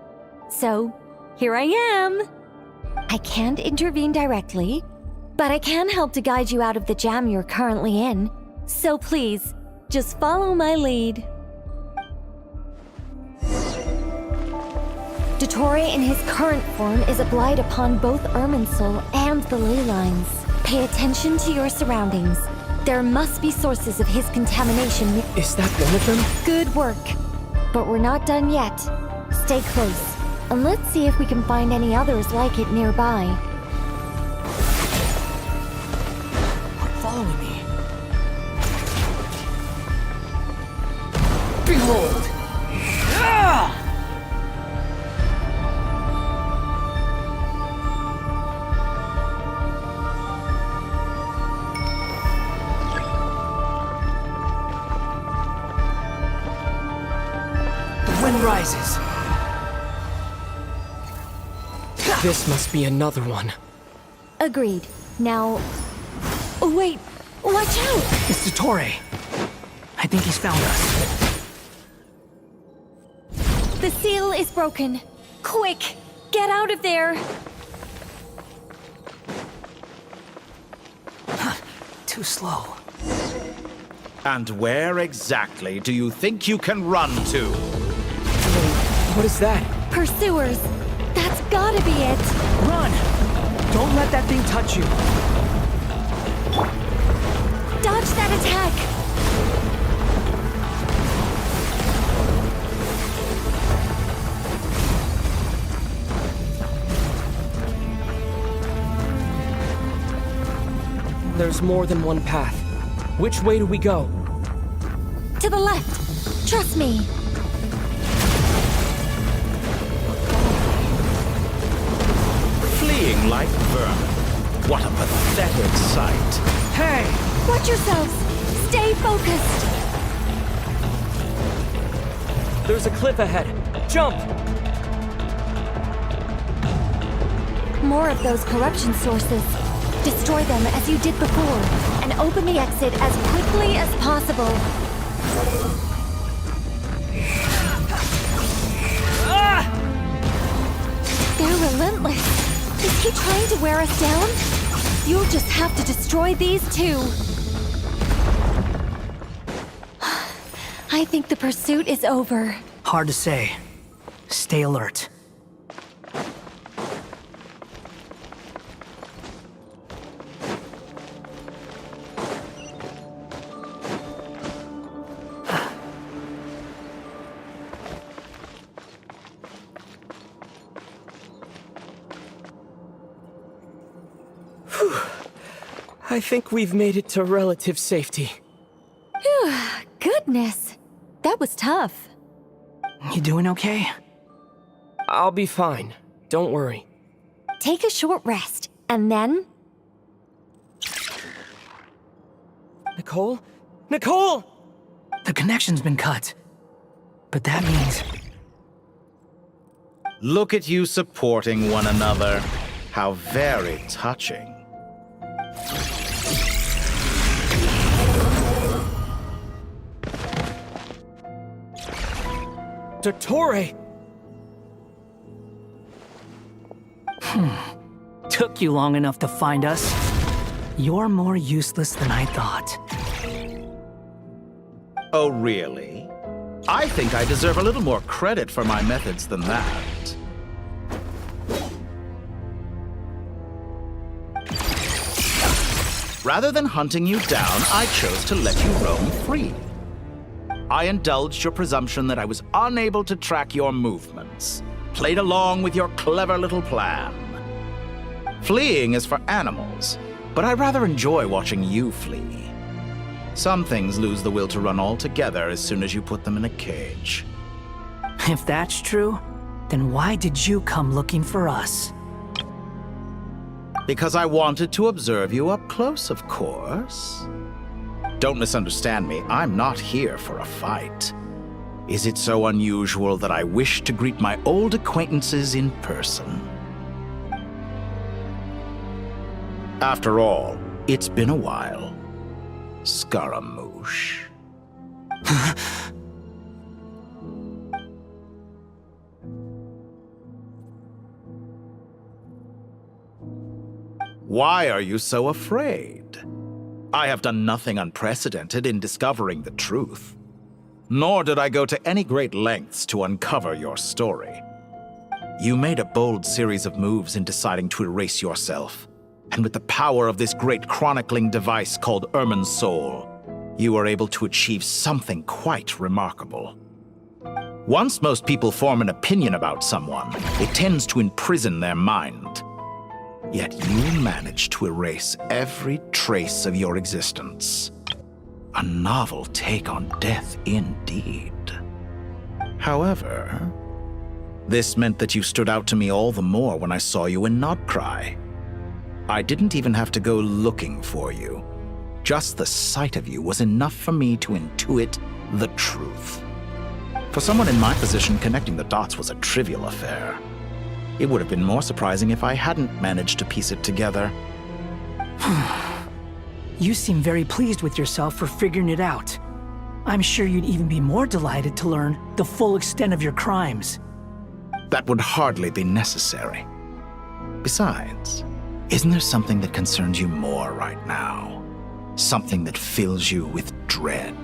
F: So, here I am. I can't intervene directly, but I can help to guide you out of the jam you're currently in. So please, just follow my lead. Dottore in his current form is applied upon both Irminsul and the ley lines. Pay attention to your surroundings. There must be sources of his contamination.
G: Is that one of them?
F: Good work. But we're not done yet. Stay close, and let's see if we can find any others like it nearby.
E: Follow me. Behold! Ah!
G: sun rises. This must be another one.
F: Agreed. Now... Wait, watch out!
E: It's Dottore. I think he's found us.
F: The seal is broken. Quick, get out of there!
E: Too slow.
J: And where exactly do you think you can run to?
G: What is that?
F: Pursuers! That's gotta be it!
E: Run! Don't let that thing touch you.
F: Dodge that attack!
G: There's more than one path. Which way do we go?
F: To the left! Trust me!
J: Fleeing like vermin. What a pathetic sight.
E: Hey!
F: Watch yourselves! Stay focused!
G: There's a cliff ahead. Jump!
F: More of those corruption sources. Destroy them as you did before, and open the exit as quickly as possible. They're relentless. Is he trying to wear us down? You'll just have to destroy these too. I think the pursuit is over.
E: Hard to say. Stay alert.
G: I think we've made it to relative safety.
F: Phew, goodness. That was tough.
E: You doing okay?
G: I'll be fine. Don't worry.
F: Take a short rest, and then...
G: Nicole? Nicole!
E: The connection's been cut. But that means...
J: Look at you supporting one another. How very touching.
G: Dottore!
E: Took you long enough to find us. You're more useless than I thought.
J: Oh, really? I think I deserve a little more credit for my methods than that. Rather than hunting you down, I chose to let you roam free. I indulged your presumption that I was unable to track your movements, played along with your clever little plan. Fleeing is for animals, but I rather enjoy watching you flee. Some things lose the will to run altogether as soon as you put them in a cage.
E: If that's true, then why did you come looking for us?
J: Because I wanted to observe you up close, of course. Don't misunderstand me, I'm not here for a fight. Is it so unusual that I wish to greet my old acquaintances in person? After all, it's been a while. Scaramouche. Why are you so afraid? I have done nothing unprecedented in discovering the truth. Nor did I go to any great lengths to uncover your story. You made a bold series of moves in deciding to erase yourself. And with the power of this great chronicling device called Irmin's Soul, you were able to achieve something quite remarkable. Once most people form an opinion about someone, it tends to imprison their mind. Yet you managed to erase every trace of your existence. A novel take on death indeed. However, this meant that you stood out to me all the more when I saw you in Nodcry. I didn't even have to go looking for you. Just the sight of you was enough for me to intuit the truth. For someone in my position, connecting the dots was a trivial affair. It would have been more surprising if I hadn't managed to piece it together.
E: You seem very pleased with yourself for figuring it out. I'm sure you'd even be more delighted to learn the full extent of your crimes.
J: That would hardly be necessary. Besides, isn't there something that concerns you more right now? Something that fills you with dread?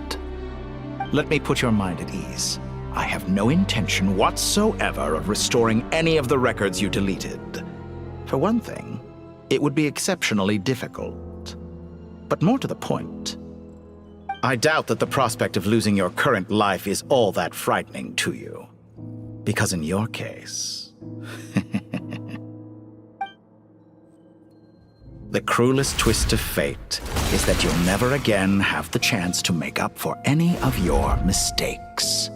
J: Let me put your mind at ease. I have no intention whatsoever of restoring any of the records you deleted. For one thing, it would be exceptionally difficult. But more to the point, I doubt that the prospect of losing your current life is all that frightening to you. Because in your case, the cruelest twist of fate is that you'll never again have the chance to make up for any of your mistakes.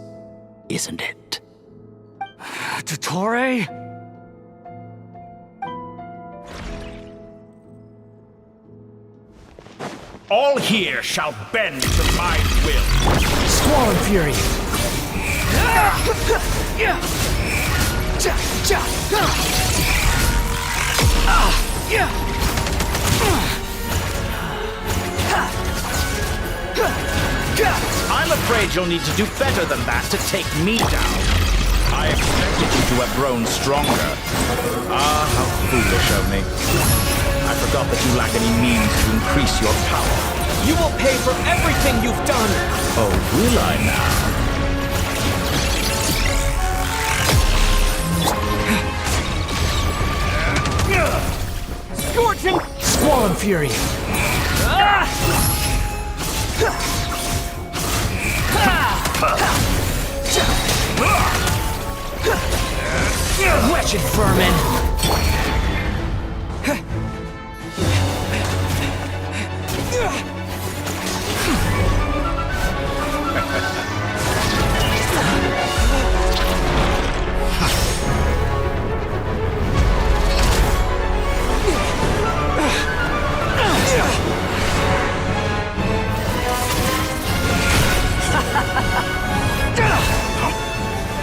J: Isn't it?
E: Dottore?
J: All here shall bend to my will.
E: Squall and Fury!
J: I'm afraid you'll need to do better than that to take me down. I expected you to have grown stronger. Ah, how foolish of me. I forgot that you lack any means to increase your power.
G: You will pay for everything you've done!
J: Oh, will I now?
E: Scorching! Squall and Fury! Wretched vermin!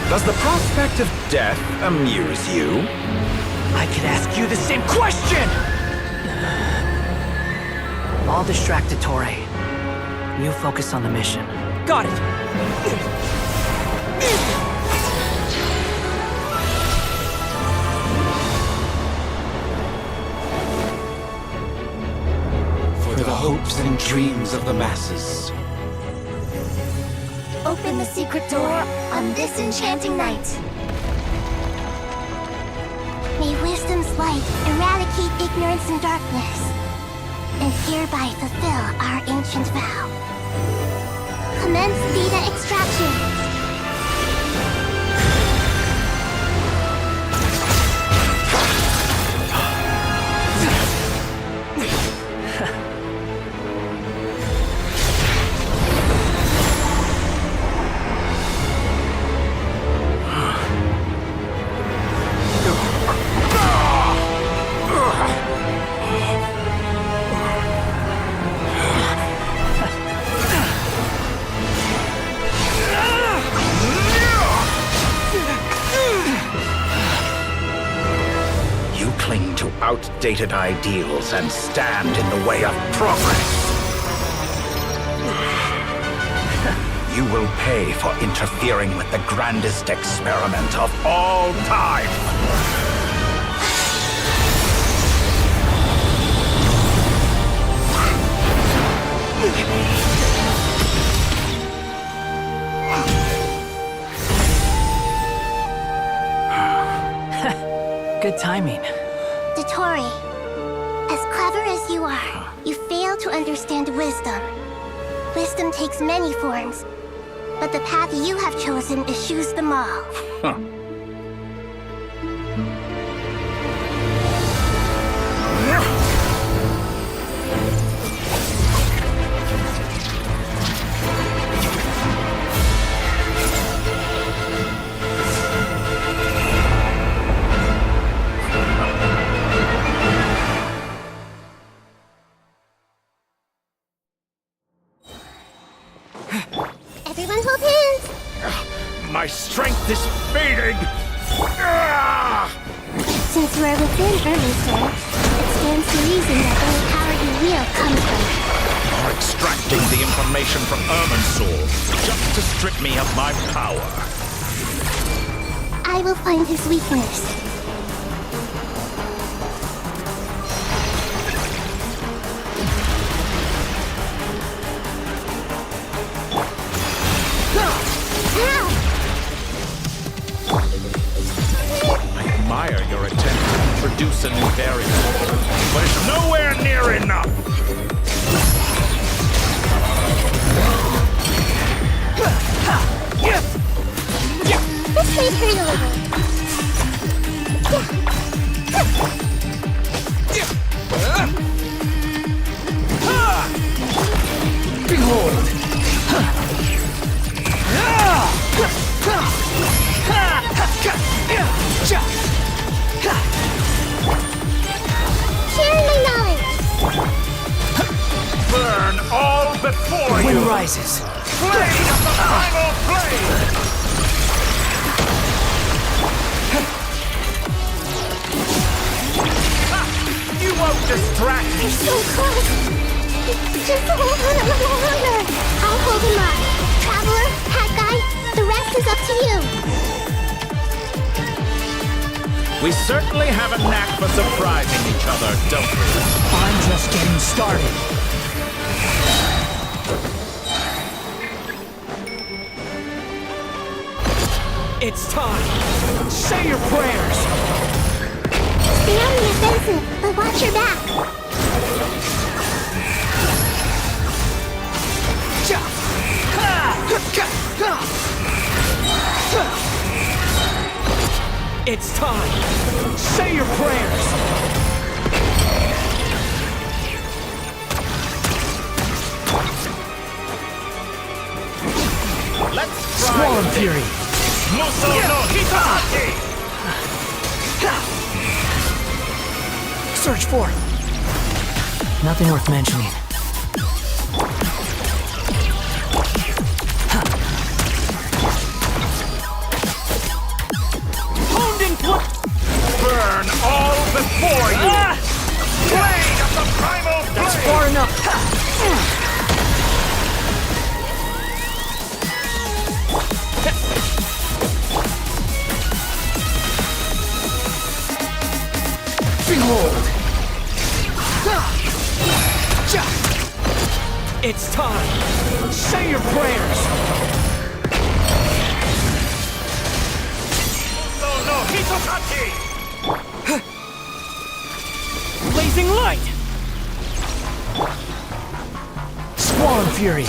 J: Does the prospect of death amuse you?
E: I could ask you the same question! I'll distract Dottore. You focus on the mission.
G: Got it!
J: For the hopes and dreams of the masses.
A: Open the secret door on this enchanting night. May wisdom's light eradicate ignorance and darkness, and hereby fulfill our ancient vow. Commence data extraction.
J: Outdated ideals and stand in the way of progress. You will pay for interfering with the grandest experiment of all time.
E: Good timing.
A: Dottore, as clever as you are, you fail to understand wisdom. Wisdom takes many forms, but the path you have chosen eschews them all.
J: My strength is fading!
A: Since you are within Irminsul, it stands to reason that any power you wield comes from it.
J: You're extracting the information from Irminsul just to strip me of my power.
A: I will find his weakness.
J: I admire your attempt to introduce a new variant, but it's nowhere near enough!
A: This may hurt a little.
E: Behold!
A: Share my knowledge.
J: Burn all before
E: The
J: you!
E: wind rises.
J: Blade of the primal flame! You won't distract me!
A: So close. Just hold on a little longer. I'll hold him up. Traveler, Hat Guy, the rest is up to you.
J: We certainly have a knack for surprising each other, don't we?
E: I'm just getting started. It's time. Say your prayers.
A: Stay on the offensive, but watch your back.
E: It's time. Say your prayers.
J: Let's
E: Squall and Fury.
J: Muso no Hitahaki!
E: Search for it. Nothing worth mentioning.
J: Burn all before you! Blade of the primal flame!
E: That's far enough. Behold! It's time! Say your prayers!
J: Muso no Hitahaki!
E: Blazing light! Squall and Fury!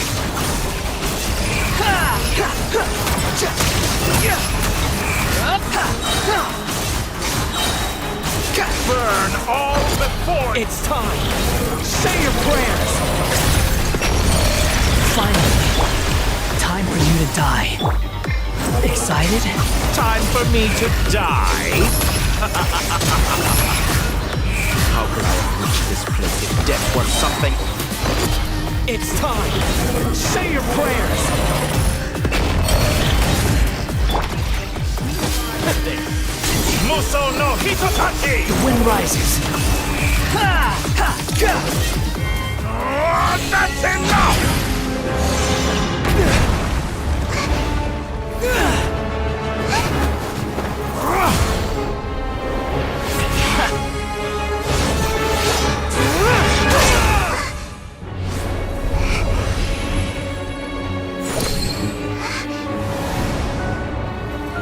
J: Burn all before you!
E: It's time! Say your prayers! Finally, time for you to die. Excited?
J: Time for me to die? How could I have reached this place if death were something?
E: It's time! Say your prayers!
J: Muso no Hitotaki!
E: The wind rises.
J: That's enough!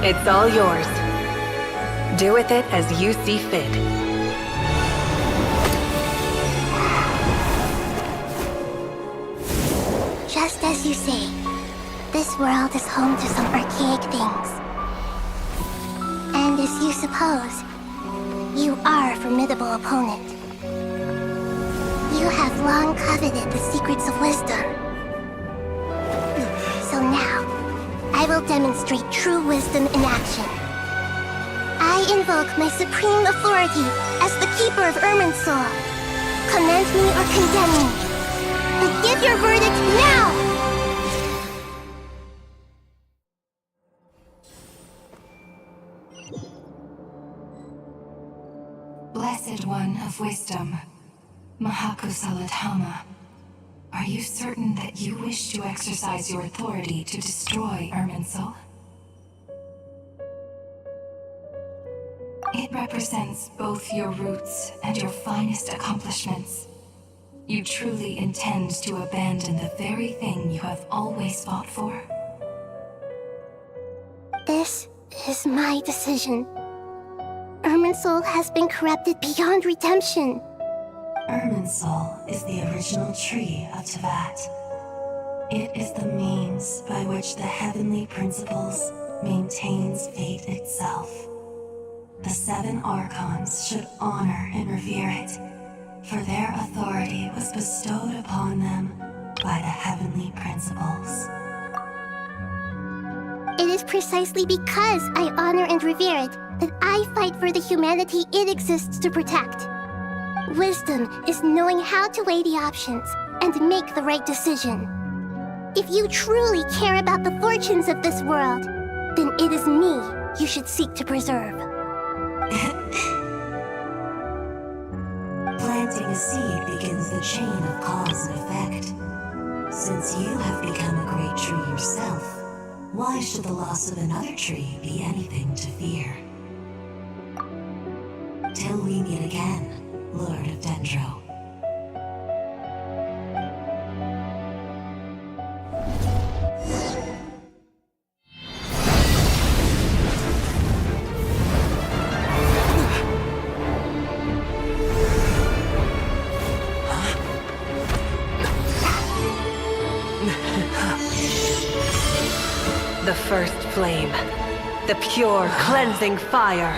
N: It's all yours. Do with it as you see fit.
A: Just as you say, this world is home to some archaic things. And as you suppose, you are a formidable opponent. You have long coveted the secrets of wisdom. So now, I will demonstrate true wisdom in action. I invoke my supreme authority as the keeper of Irminsul. Commend me or condemn me, but give your verdict now!
H: Blessed One of Wisdom, Mahakusaladhama, are you certain that you wish to exercise your authority to destroy Irminsul? It represents both your roots and your finest accomplishments. You truly intend to abandon the very thing you have always fought for?
A: This is my decision. Irminsul has been corrupted beyond redemption.
H: Irminsul is the original tree of Tevat. It is the means by which the heavenly principles maintains fate itself. The 7 Archons should honor and revere it, for their authority was bestowed upon them by the heavenly principles.
A: It is precisely because I honor and revere it that I fight for the humanity it exists to protect. Wisdom is knowing how to weigh the options and make the right decision. If you truly care about the fortunes of this world, then it is me you should seek to preserve.
H: Planting a seed begins the chain of cause and effect. Since you have become a great tree yourself, why should the loss of another tree be anything to fear? Till we meet again, Lord of Dendro.
V: The first flame. The pure, cleansing fire.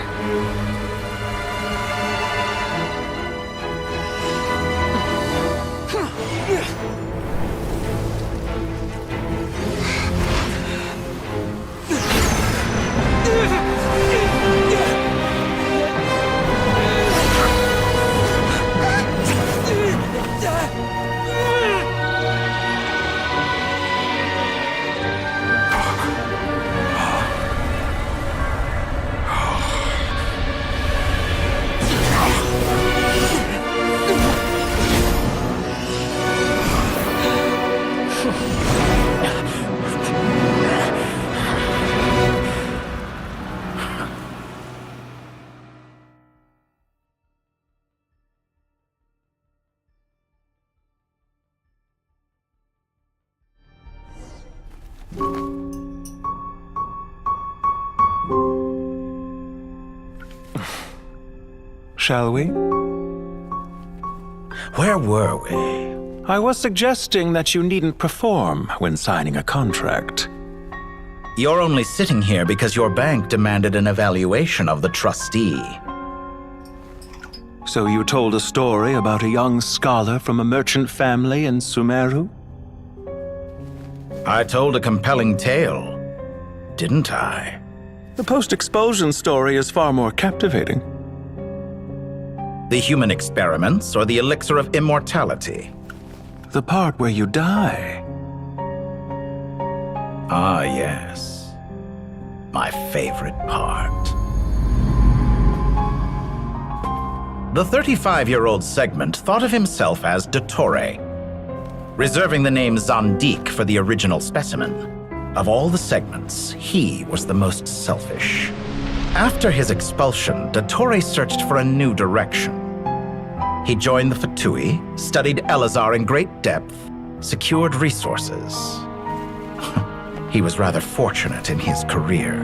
M: Shall we?
J: Where were we?
M: I was suggesting that you needn't perform when signing a contract.
J: You're only sitting here because your bank demanded an evaluation of the trustee.
M: So you told a story about a young scholar from a merchant family in Sumeru?
J: I told a compelling tale, didn't I?
M: The post-expulsion story is far more captivating.
J: The human experiments or the elixir of immortality?
M: The part where you die.
J: Ah, yes. My favorite part. The 35-year-old Segment thought of himself as Dottore, reserving the name Zandik for the original specimen. Of all the Segments, he was the most selfish. After his expulsion, Dottore searched for a new direction. He joined the Fatui, studied Elazar in great depth, secured resources. He was rather fortunate in his career.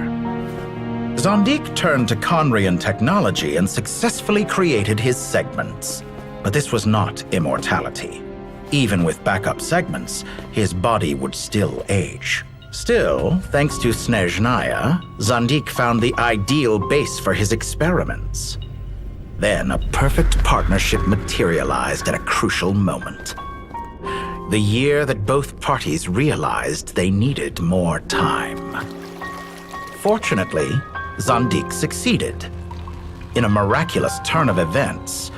J: Zandik turned to Conrian technology and successfully created his segments. But this was not immortality. Even with backup segments, his body would still age. Still, thanks to Snezhnaya, Zandik found the ideal base for his experiments. Then a perfect partnership materialized at a crucial moment. The year that both parties realized they needed more time. Fortunately, Zandik succeeded. In a miraculous turn of events,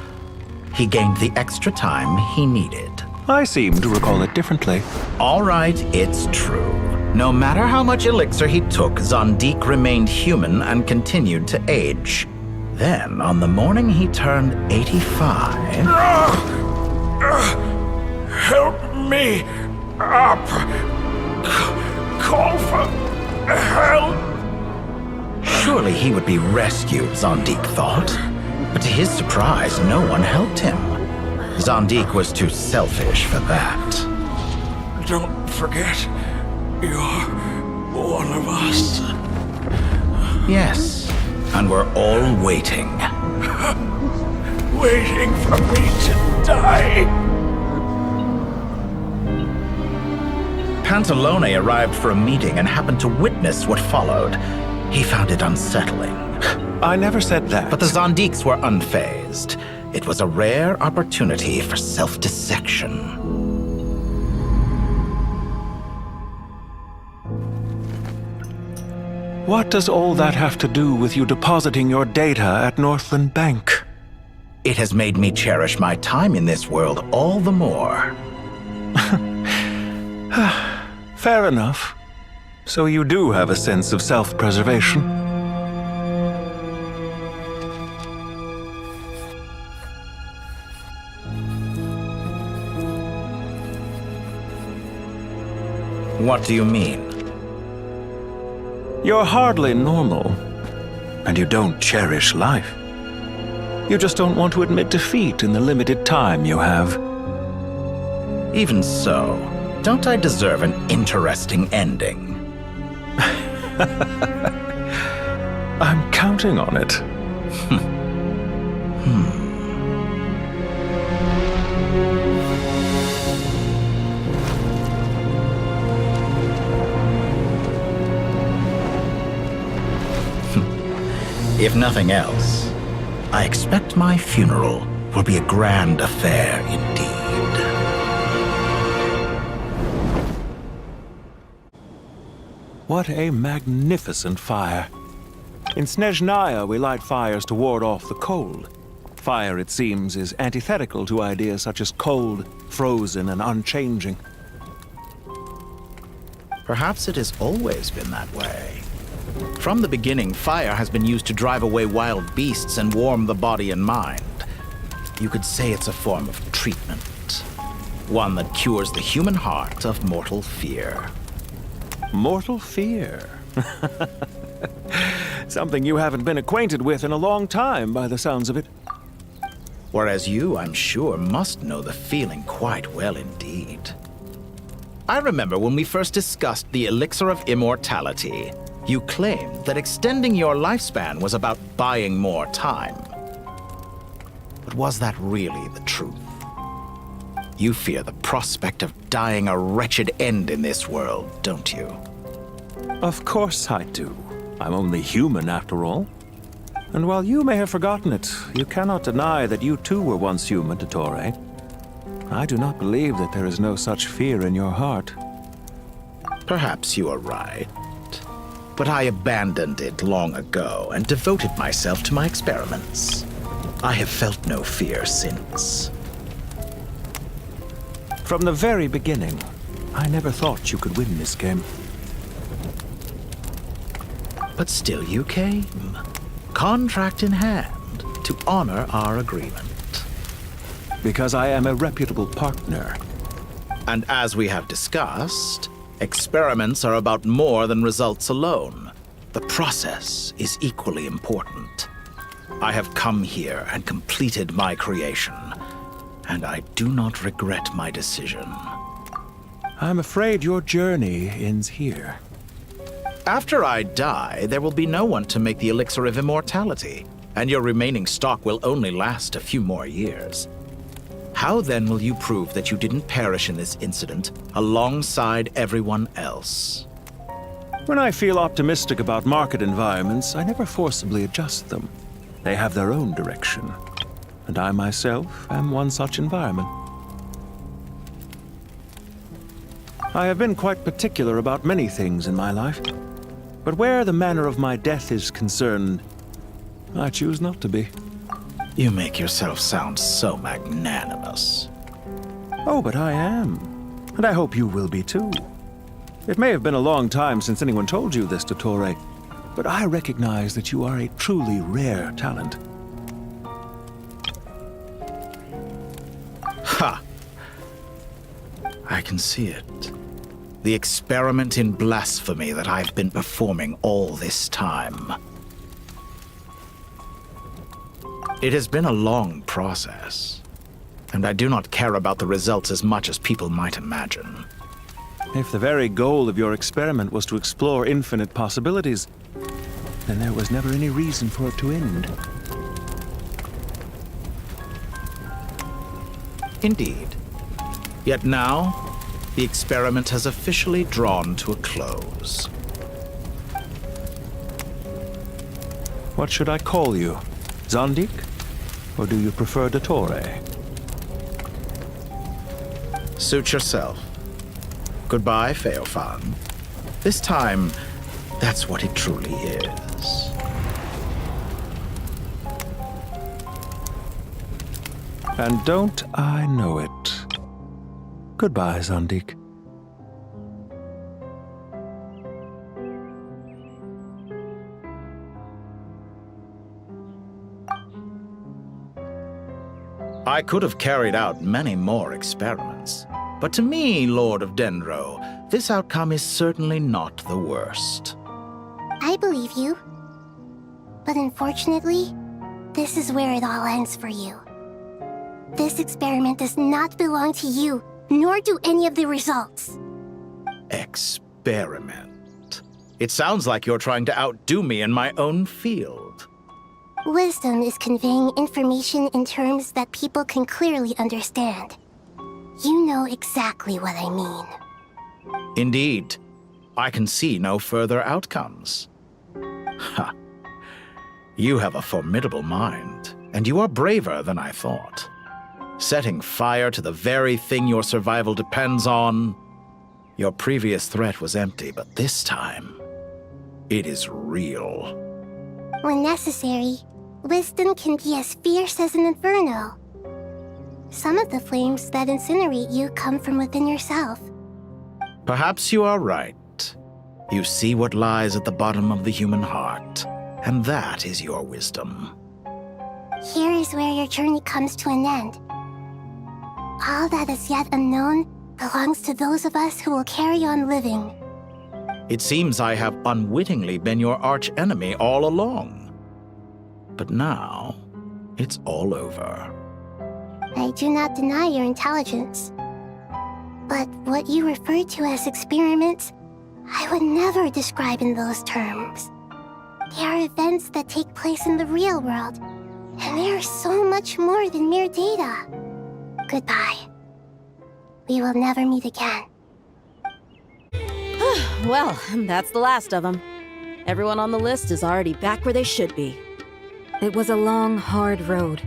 J: he gained the extra time he needed.
M: I seem to recall it differently.
J: All right, it's true. No matter how much elixir he took, Zandik remained human and continued to age. Then, on the morning he turned 85...
B: Help me up! Call for help!
J: Surely he would be rescued, Zondik thought. But to his surprise, no one helped him. Zondik was too selfish for that.
B: Don't forget, you're one of us.
J: Yes, and we're all waiting.
B: Waiting for me to die.
J: Pantalone arrived for a meeting and happened to witness what followed. He found it unsettling.
M: I never said that.
J: But the Zondiks were unfazed. It was a rare opportunity for self-dissection.
M: What does all that have to do with you depositing your data at Northland Bank?
J: It has made me cherish my time in this world all the more.
M: Fair enough. So you do have a sense of self-preservation.
J: What do you mean?
M: You're hardly normal, and you don't cherish life. You just don't want to admit defeat in the limited time you have.
J: Even so, don't I deserve an interesting ending?
M: I'm counting on it.
J: If nothing else, I expect my funeral will be a grand affair indeed.
M: What a magnificent fire. In Snezhnaya, we light fires to ward off the cold. Fire, it seems, is antithetical to ideas such as cold, frozen, and unchanging.
J: Perhaps it has always been that way. From the beginning, fire has been used to drive away wild beasts and warm the body and mind. You could say it's a form of treatment. One that cures the human heart of mortal fear.
M: Mortal fear? Something you haven't been acquainted with in a long time, by the sounds of it.
J: Whereas you, I'm sure, must know the feeling quite well indeed. I remember when we first discussed the elixir of immortality. You claimed that extending your lifespan was about buying more time. But was that really the truth? You fear the prospect of dying a wretched end in this world, don't you?
M: Of course I do. I'm only human, after all. And while you may have forgotten it, you cannot deny that you too were once human, Dottore. I do not believe that there is no such fear in your heart.
J: Perhaps you are right. But I abandoned it long ago and devoted myself to my experiments. I have felt no fear since.
M: From the very beginning, I never thought you could win this game.
J: But still you came, contract in hand, to honor our agreement.
M: Because I am a reputable partner.
J: And as we have discussed, experiments are about more than results alone. The process is equally important. I have come here and completed my creation, and I do not regret my decision.
M: I'm afraid your journey ends here.
J: After I die, there will be no one to make the elixir of immortality, and your remaining stock will only last a few more years. How then will you prove that you didn't perish in this incident alongside everyone else?
M: When I feel optimistic about market environments, I never forcibly adjust them. They have their own direction, and I myself am one such environment. I have been quite particular about many things in my life, but where the manner of my death is concerned, I choose not to be.
J: You make yourself sound so magnanimous.
M: Oh, but I am. And I hope you will be too. It may have been a long time since anyone told you this, Dottore, but I recognize that you are a truly rare talent.
J: Ha! I can see it. The experiment in blasphemy that I've been performing all this time. It has been a long process, and I do not care about the results as much as people might imagine.
M: If the very goal of your experiment was to explore infinite possibilities, then there was never any reason for it to end.
J: Indeed. Yet now, the experiment has officially drawn to a close.
M: What should I call you? Zondik? Or do you prefer Dottore?
J: Suit yourself. Goodbye, Feofan. This time, that's what it truly is.
M: And don't I know it? Goodbye, Zondik.
J: I could have carried out many more experiments, but to me, Lord of Dendro, this outcome is certainly not the worst.
A: I believe you. But unfortunately, this is where it all ends for you. This experiment does not belong to you, nor do any of the results.
J: Experiment? It sounds like you're trying to outdo me in my own field.
A: Wisdom is conveying information in terms that people can clearly understand. You know exactly what I mean.
J: Indeed. I can see no further outcomes. Ha. You have a formidable mind, and you are braver than I thought. Setting fire to the very thing your survival depends on. Your previous threat was empty, but this time, it is real.
A: When necessary, wisdom can be as fierce as an inferno. Some of the flames that incinerate you come from within yourself.
J: Perhaps you are right. You see what lies at the bottom of the human heart, and that is your wisdom.
A: Here is where your journey comes to an end. All that is yet unknown belongs to those of us who will carry on living.
J: It seems I have unwittingly been your arch-enemy all along. But now, it's all over.
A: I do not deny your intelligence. But what you refer to as experiments, I would never describe in those terms. They are events that take place in the real world, and they are so much more than mere data. Goodbye. We will never meet again.
O: Well, that's the last of them. Everyone on the list is already back where they should be.
N: It was a long, hard road,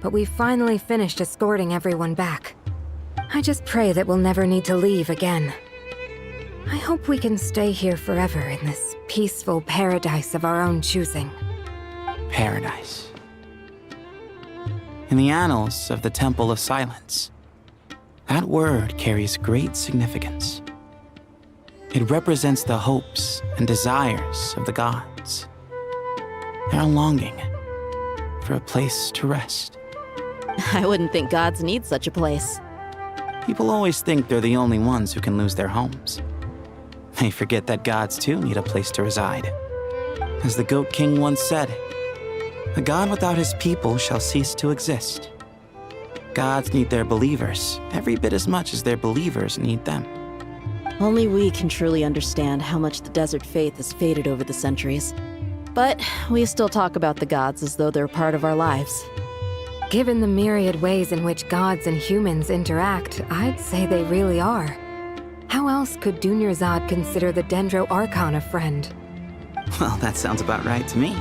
N: but we finally finished escorting everyone back. I just pray that we'll never need to leave again. I hope we can stay here forever in this peaceful paradise of our own choosing.
I: Paradise. In the annals of the Temple of Silence, that word carries great significance. It represents the hopes and desires of the gods. Their longing for a place to rest.
O: I wouldn't think gods need such a place.
I: People always think they're the only ones who can lose their homes. They forget that gods too need a place to reside. As the Goat King once said, "A god without his people shall cease to exist." Gods need their believers every bit as much as their believers need them.
O: Only we can truly understand how much the desert faith has faded over the centuries. But we still talk about the gods as though they're part of our lives.
N: Given the myriad ways in which gods and humans interact, I'd say they really are. How else could Dunyarzad consider the Dendro Archon a friend?
I: Well, that sounds about right to me.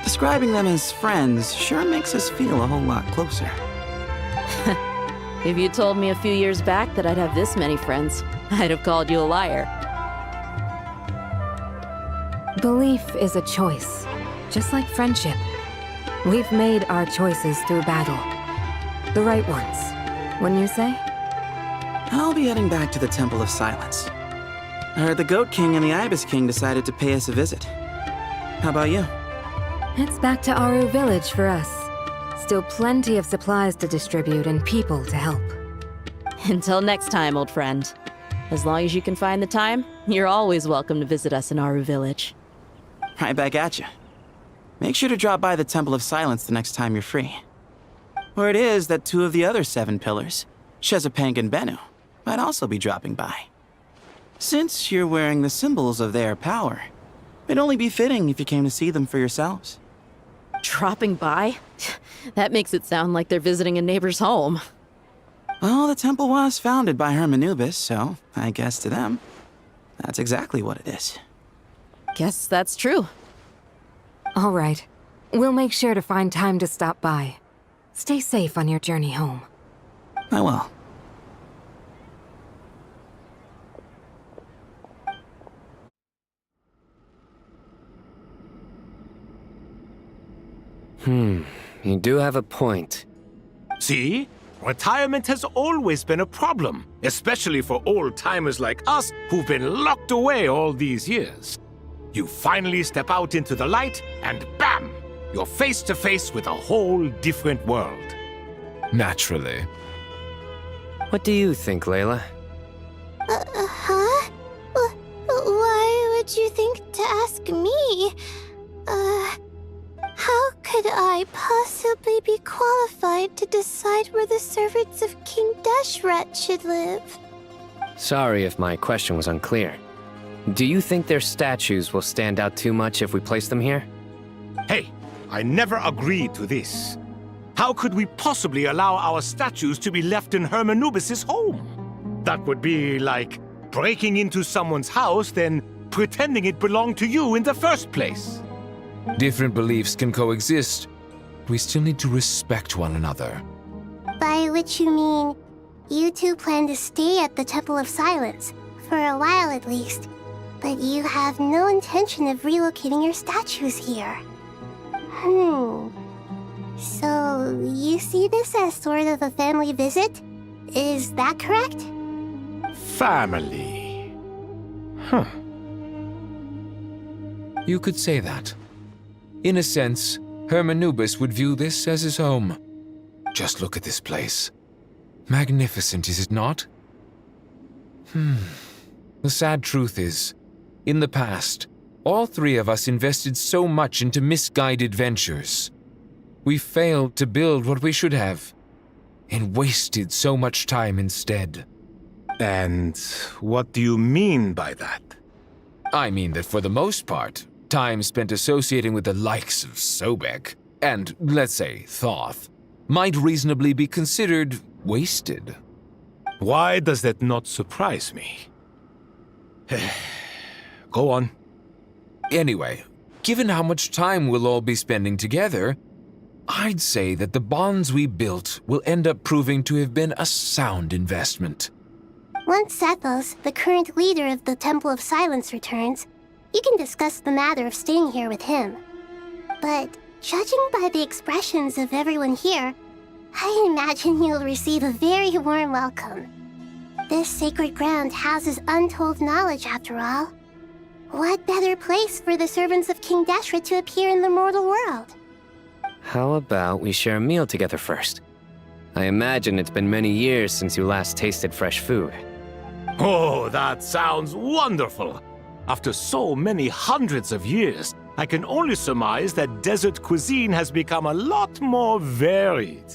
I: Describing them as friends sure makes us feel a whole lot closer.
O: If you told me a few years back that I'd have this many friends, I'd have called you a liar.
N: Belief is a choice, just like friendship. We've made our choices through battle. The right ones, wouldn't you say?
I: I'll be heading back to the Temple of Silence. I heard the Goat King and the Ibis King decided to pay us a visit. How about you?
N: It's back to Aru Village for us. Still plenty of supplies to distribute and people to help.
O: Until next time, old friend. As long as you can find the time, you're always welcome to visit us in Aru Village.
I: Right back at you. Make sure to drop by the Temple of Silence the next time you're free. Word is that 2 of the other 7 pillars, Shezapank and Bennu, might also be dropping by. Since you're wearing the symbols of their power, it'd only be fitting if you came to see them for yourselves.
O: Dropping by? That makes it sound like they're visiting a neighbor's home.
I: Well, the temple was founded by Hermanubis, so I guess to them, that's exactly what it is.
O: Guess that's true.
N: All right. We'll make sure to find time to stop by. Stay safe on your journey home.
I: I will.
T: You do have a point.
D: See? Retirement has always been a problem, especially for old-timers like us who've been locked away all these years. You finally step out into the light, and bam! You're face to face with a whole different world.
C: Naturally.
T: What do you think, Layla?
A: Huh? Why would you think to ask me? How could I possibly be qualified to decide where the servants of King Deshret should live?
T: Sorry if my question was unclear. Do you think their statues will stand out too much if we place them here?
D: Hey, I never agreed to this. How could we possibly allow our statues to be left in Hermanubis' home? That would be like breaking into someone's house, then pretending it belonged to you in the first place.
C: Different beliefs can coexist. We still need to respect one another.
A: By which you mean, you two plan to stay at the Temple of Silence, for a while at least, but you have no intention of relocating your statues here. So, you see this as sort of a family visit? Is that correct?
D: Family.
C: You could say that. In a sense, Hermanubis would view this as his home. Just look at this place. Magnificent, is it not? The sad truth is, in the past, all 3 of us invested so much into misguided ventures. We failed to build what we should have, and wasted so much time instead.
D: And what do you mean by that?
C: I mean that for the most part, time spent associating with the likes of Sobek, and, let's say, Thoth, might reasonably be considered wasted.
D: Why does that not surprise me? Go on.
C: Anyway, given how much time we'll all be spending together, I'd say that the bonds we built will end up proving to have been a sound investment.
A: Once Sethos, the current leader of the Temple of Silence, returns, you can discuss the matter of staying here with him. But judging by the expressions of everyone here, I imagine you'll receive a very warm welcome. This sacred ground houses untold knowledge, after all. What better place for the servants of King Deshret to appear in the mortal world?
T: How about we share a meal together first? I imagine it's been many years since you last tasted fresh food.
D: Oh, that sounds wonderful! After so many hundreds of years, I can only surmise that desert cuisine has become a lot more varied.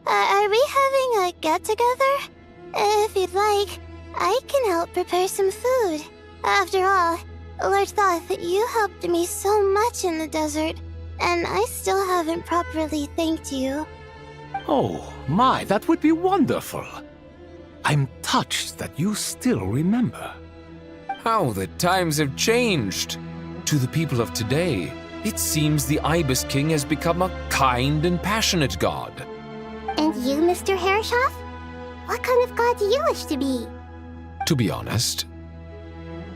A: Are we having a get-together? If you'd like, I can help prepare some food. After all, Lord Thoth, you helped me so much in the desert, and I still haven't properly thanked you.
D: Oh, my, that would be wonderful. I'm touched that you still remember.
C: How the times have changed! To the people of today, it seems the Ibis King has become a kind and passionate god.
A: And you, Mr. Herreshoff? What kind of god do you wish to be?
C: To be honest,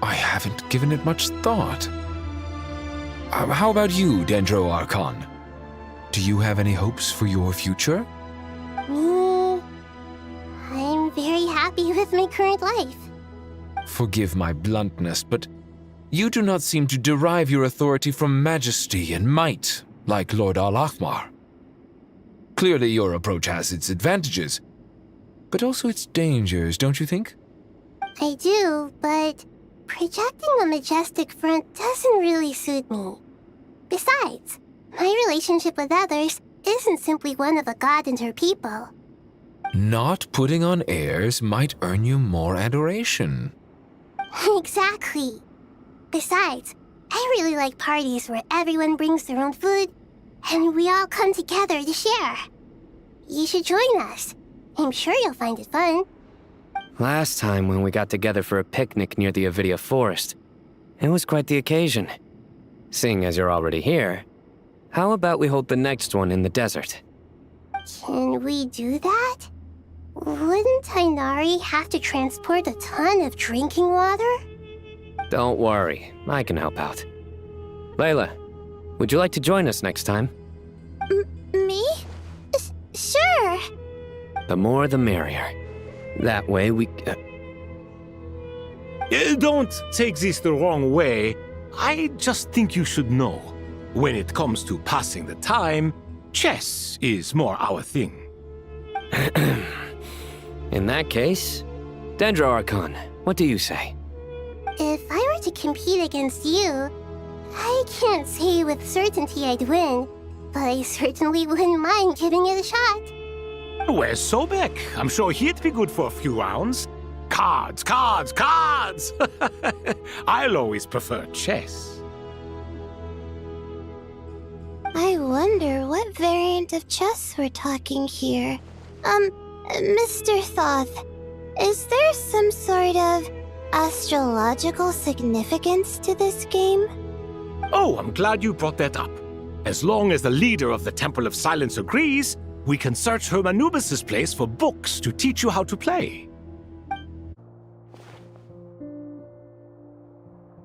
C: I haven't given it much thought. How about you, Dendro Archon? Do you have any hopes for your future?
A: Me? I'm very happy with my current life.
C: Forgive my bluntness, but You do not seem to derive your authority from majesty and might, like Lord Al-Ahmar. Clearly your approach has its advantages, but also its dangers, don't you think?
A: I do, but projecting a majestic front doesn't really suit me. Besides, my relationship with others isn't simply one of a god and her people.
C: Not putting on airs might earn you more adoration.
A: Exactly. Besides, I really like parties where everyone brings their own food and we all come together to share. You should join us. I'm sure you'll find it fun.
T: Last time when we got together for a picnic near the Avidia Forest, it was quite the occasion. Seeing as you're already here, how about we hold the next one in the desert?
A: Can we do that? Wouldn't Tainari have to transport a ton of drinking water?
T: Don't worry, I can help out. Layla, would you like to join us next time?
A: Me? Sure.
T: The more the merrier. That way we...
D: Don't take this the wrong way. I just think you should know. When it comes to passing the time, chess is more our thing.
T: In that case, Dendro Archon, what do you say?
A: If I were to compete against you, I can't say with certainty I'd win, but I certainly wouldn't mind giving it a shot.
D: Where's Sobek? I'm sure he'd be good for a few rounds. Cards, cards, cards! I'll always prefer chess.
A: I wonder what variant of chess we're talking here. Mr. Thoth, is there some sort of astrological significance to this game?
D: Oh, I'm glad you brought that up. As long as the leader of the Temple of Silence agrees, we can search Hermanubis' place for books to teach you how to play.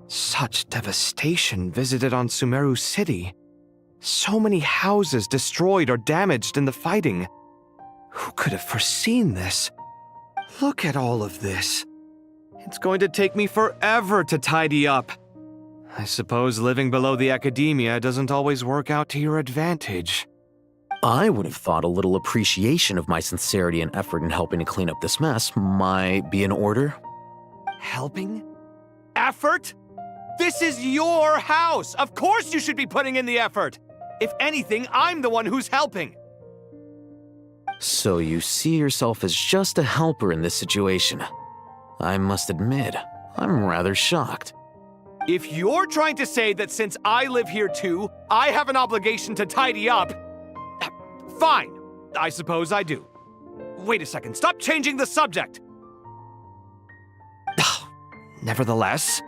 K: Such devastation visited on Sumeru City. So many houses destroyed or damaged in the fighting. Who could have foreseen this? Look at all of this. It's going to take me forever to tidy up. I suppose living below the academia doesn't always work out to your advantage.
L: I would have thought a little appreciation of my sincerity and effort in helping to clean up this mess might be in order.
K: Helping? Effort? This is your house! Of course you should be putting in the effort! If anything, I'm the one who's helping!
L: So you see yourself as just a helper in this situation. I must admit, I'm rather shocked.
K: If you're trying to say that since I live here too, I have an obligation to tidy up, fine, I suppose I do. Wait a second, stop changing the subject! Nevertheless...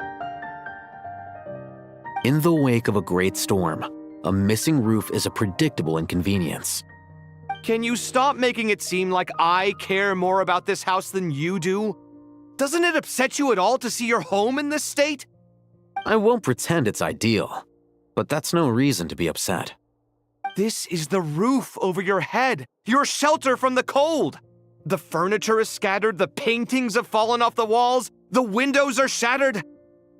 L: In the wake of a great storm, a missing roof is a predictable inconvenience.
K: Can you stop making it seem like I care more about this house than you do? Doesn't it upset you at all to see your home in this state?
L: I won't pretend it's ideal, but that's no reason to be upset.
K: This is the roof over your head, your shelter from the cold. The furniture is scattered, the paintings have fallen off the walls, the windows are shattered.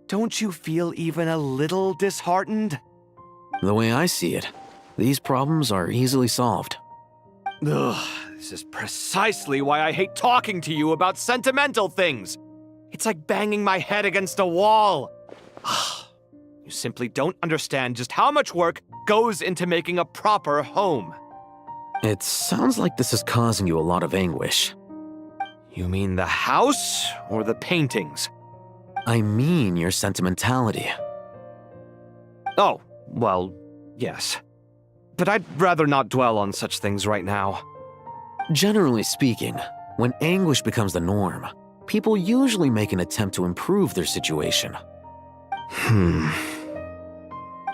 K: Don't you feel even a little disheartened?
L: The way I see it, these problems are easily solved.
K: Ugh, this is precisely why I hate talking to you about sentimental things. It's like banging my head against a wall. You simply don't understand just how much work goes into making a proper home.
L: It sounds like this is causing you a lot of anguish.
K: You mean the house or the paintings?
L: I mean your sentimentality.
K: Oh, well, yes. But I'd rather not dwell on such things right now.
L: Generally speaking, when anguish becomes the norm, people usually make an attempt to improve their situation.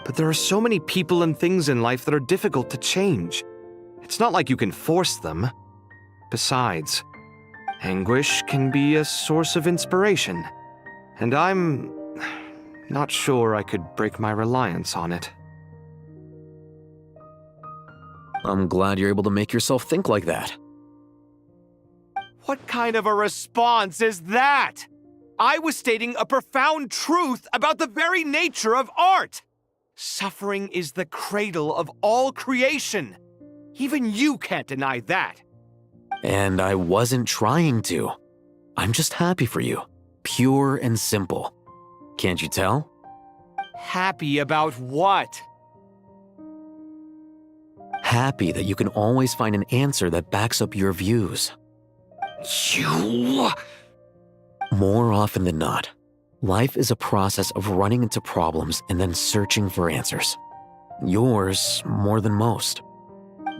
K: But there are so many people and things in life that are difficult to change. It's not like you can force them. Besides, anguish can be a source of inspiration. And I'm not sure I could break my reliance on it.
L: I'm glad you're able to make yourself think like that.
K: What kind of a response is that? I was stating a profound truth about the very nature of art. Suffering is the cradle of all creation. Even you can't deny that.
L: And I wasn't trying to. I'm just happy for you. Pure and simple. Can't you tell?
K: Happy about what?
L: Happy that you can always find an answer that backs up your views.
K: You...
L: More often than not, life is a process of running into problems and then searching for answers. Yours more than most.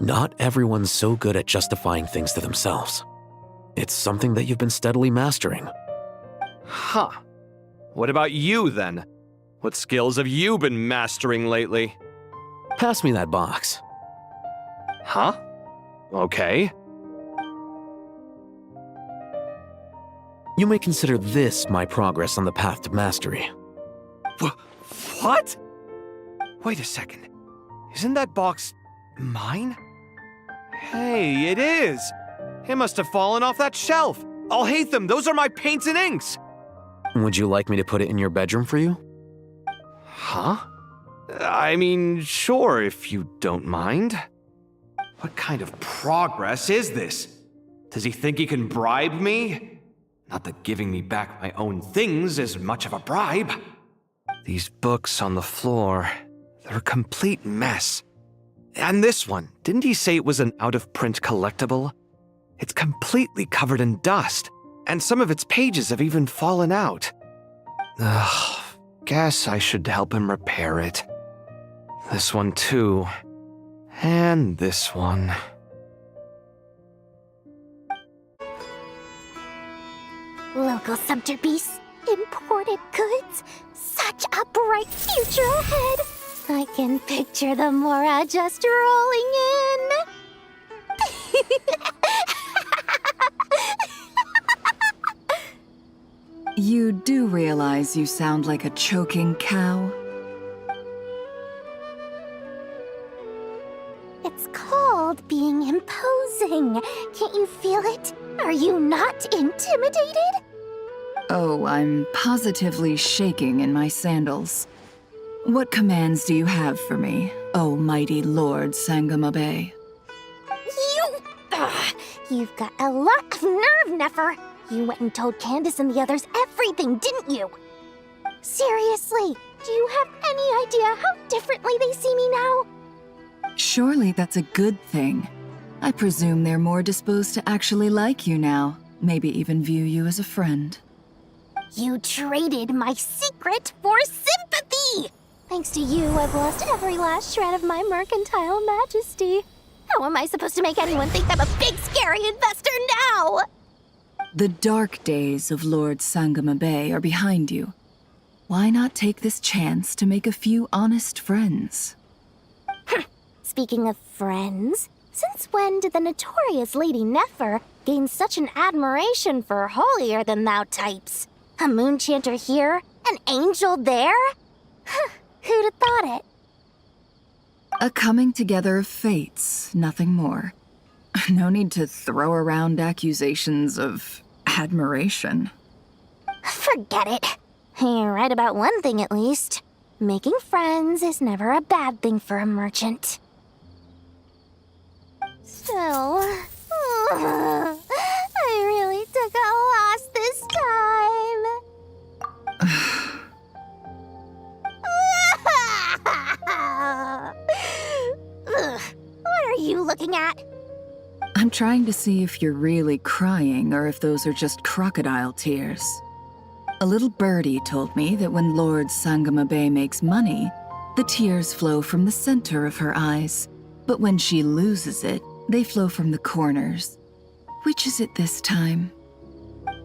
L: Not everyone's so good at justifying things to themselves. It's something that you've been steadily mastering.
K: Huh. What about you, then? What skills have you been mastering lately?
L: Pass me that box.
K: Huh? Okay.
L: You may consider this my progress on the path to mastery.
K: What? Wait a second. Isn't that box mine? Hey, it is! It must have fallen off that shelf. I'll hate them. Those are my paints and inks.
L: Would you like me to put it in your bedroom for you?
K: Huh? I mean, sure, if you don't mind. What kind of progress is this? Does he think he can bribe me? Not that giving me back my own things is much of a bribe. These books on the floor, they're a complete mess. And this one, didn't he say it was an out-of-print collectible? It's completely covered in dust, and some of its pages have even fallen out. Ugh, guess I should help him repair it. This one too. And this one.
A: Local subterbeasts, imported goods, such a bright future ahead. I can picture the Mora just rolling in.
R: You do realize you sound like a choking cow?
A: It's called being imposing. Can't you feel it? Are you not intimidated?
R: Oh, I'm positively shaking in my sandals. What commands do you have for me, oh mighty Lord Sangamabe?
A: You've got a lot of nerve, Nefer. You went and told Candace and the others everything, didn't you? Seriously, do you have any idea how differently they see me now?
R: Surely that's a good thing. I presume they're more disposed to actually like you now, maybe even view you as a friend.
A: You traded my secret for sympathy! Thanks to you, I've lost every last shred of my mercantile majesty. How am I supposed to make anyone think I'm a big, scary investor now?
R: The dark days of Lord Sangamabe are behind you. Why not take this chance to make a few honest friends?
A: Speaking of friends, since when did the notorious Lady Nefer gain such an admiration for holier-than-thou types? A moon chanter here, an angel there? Who'd have thought it?
R: A coming together of fates, nothing more. No need to throw around accusations of admiration.
A: Forget it. You're right about one thing at least. Making friends is never a bad thing for a merchant. Still, I really took a loss this time. What are you looking at?
R: I'm trying to see if you're really crying or if those are just crocodile tears. A little birdie told me that when Lord Sangamabe makes money, the tears flow from the center of her eyes, but when she loses it, they flow from the corners. Which is it this time?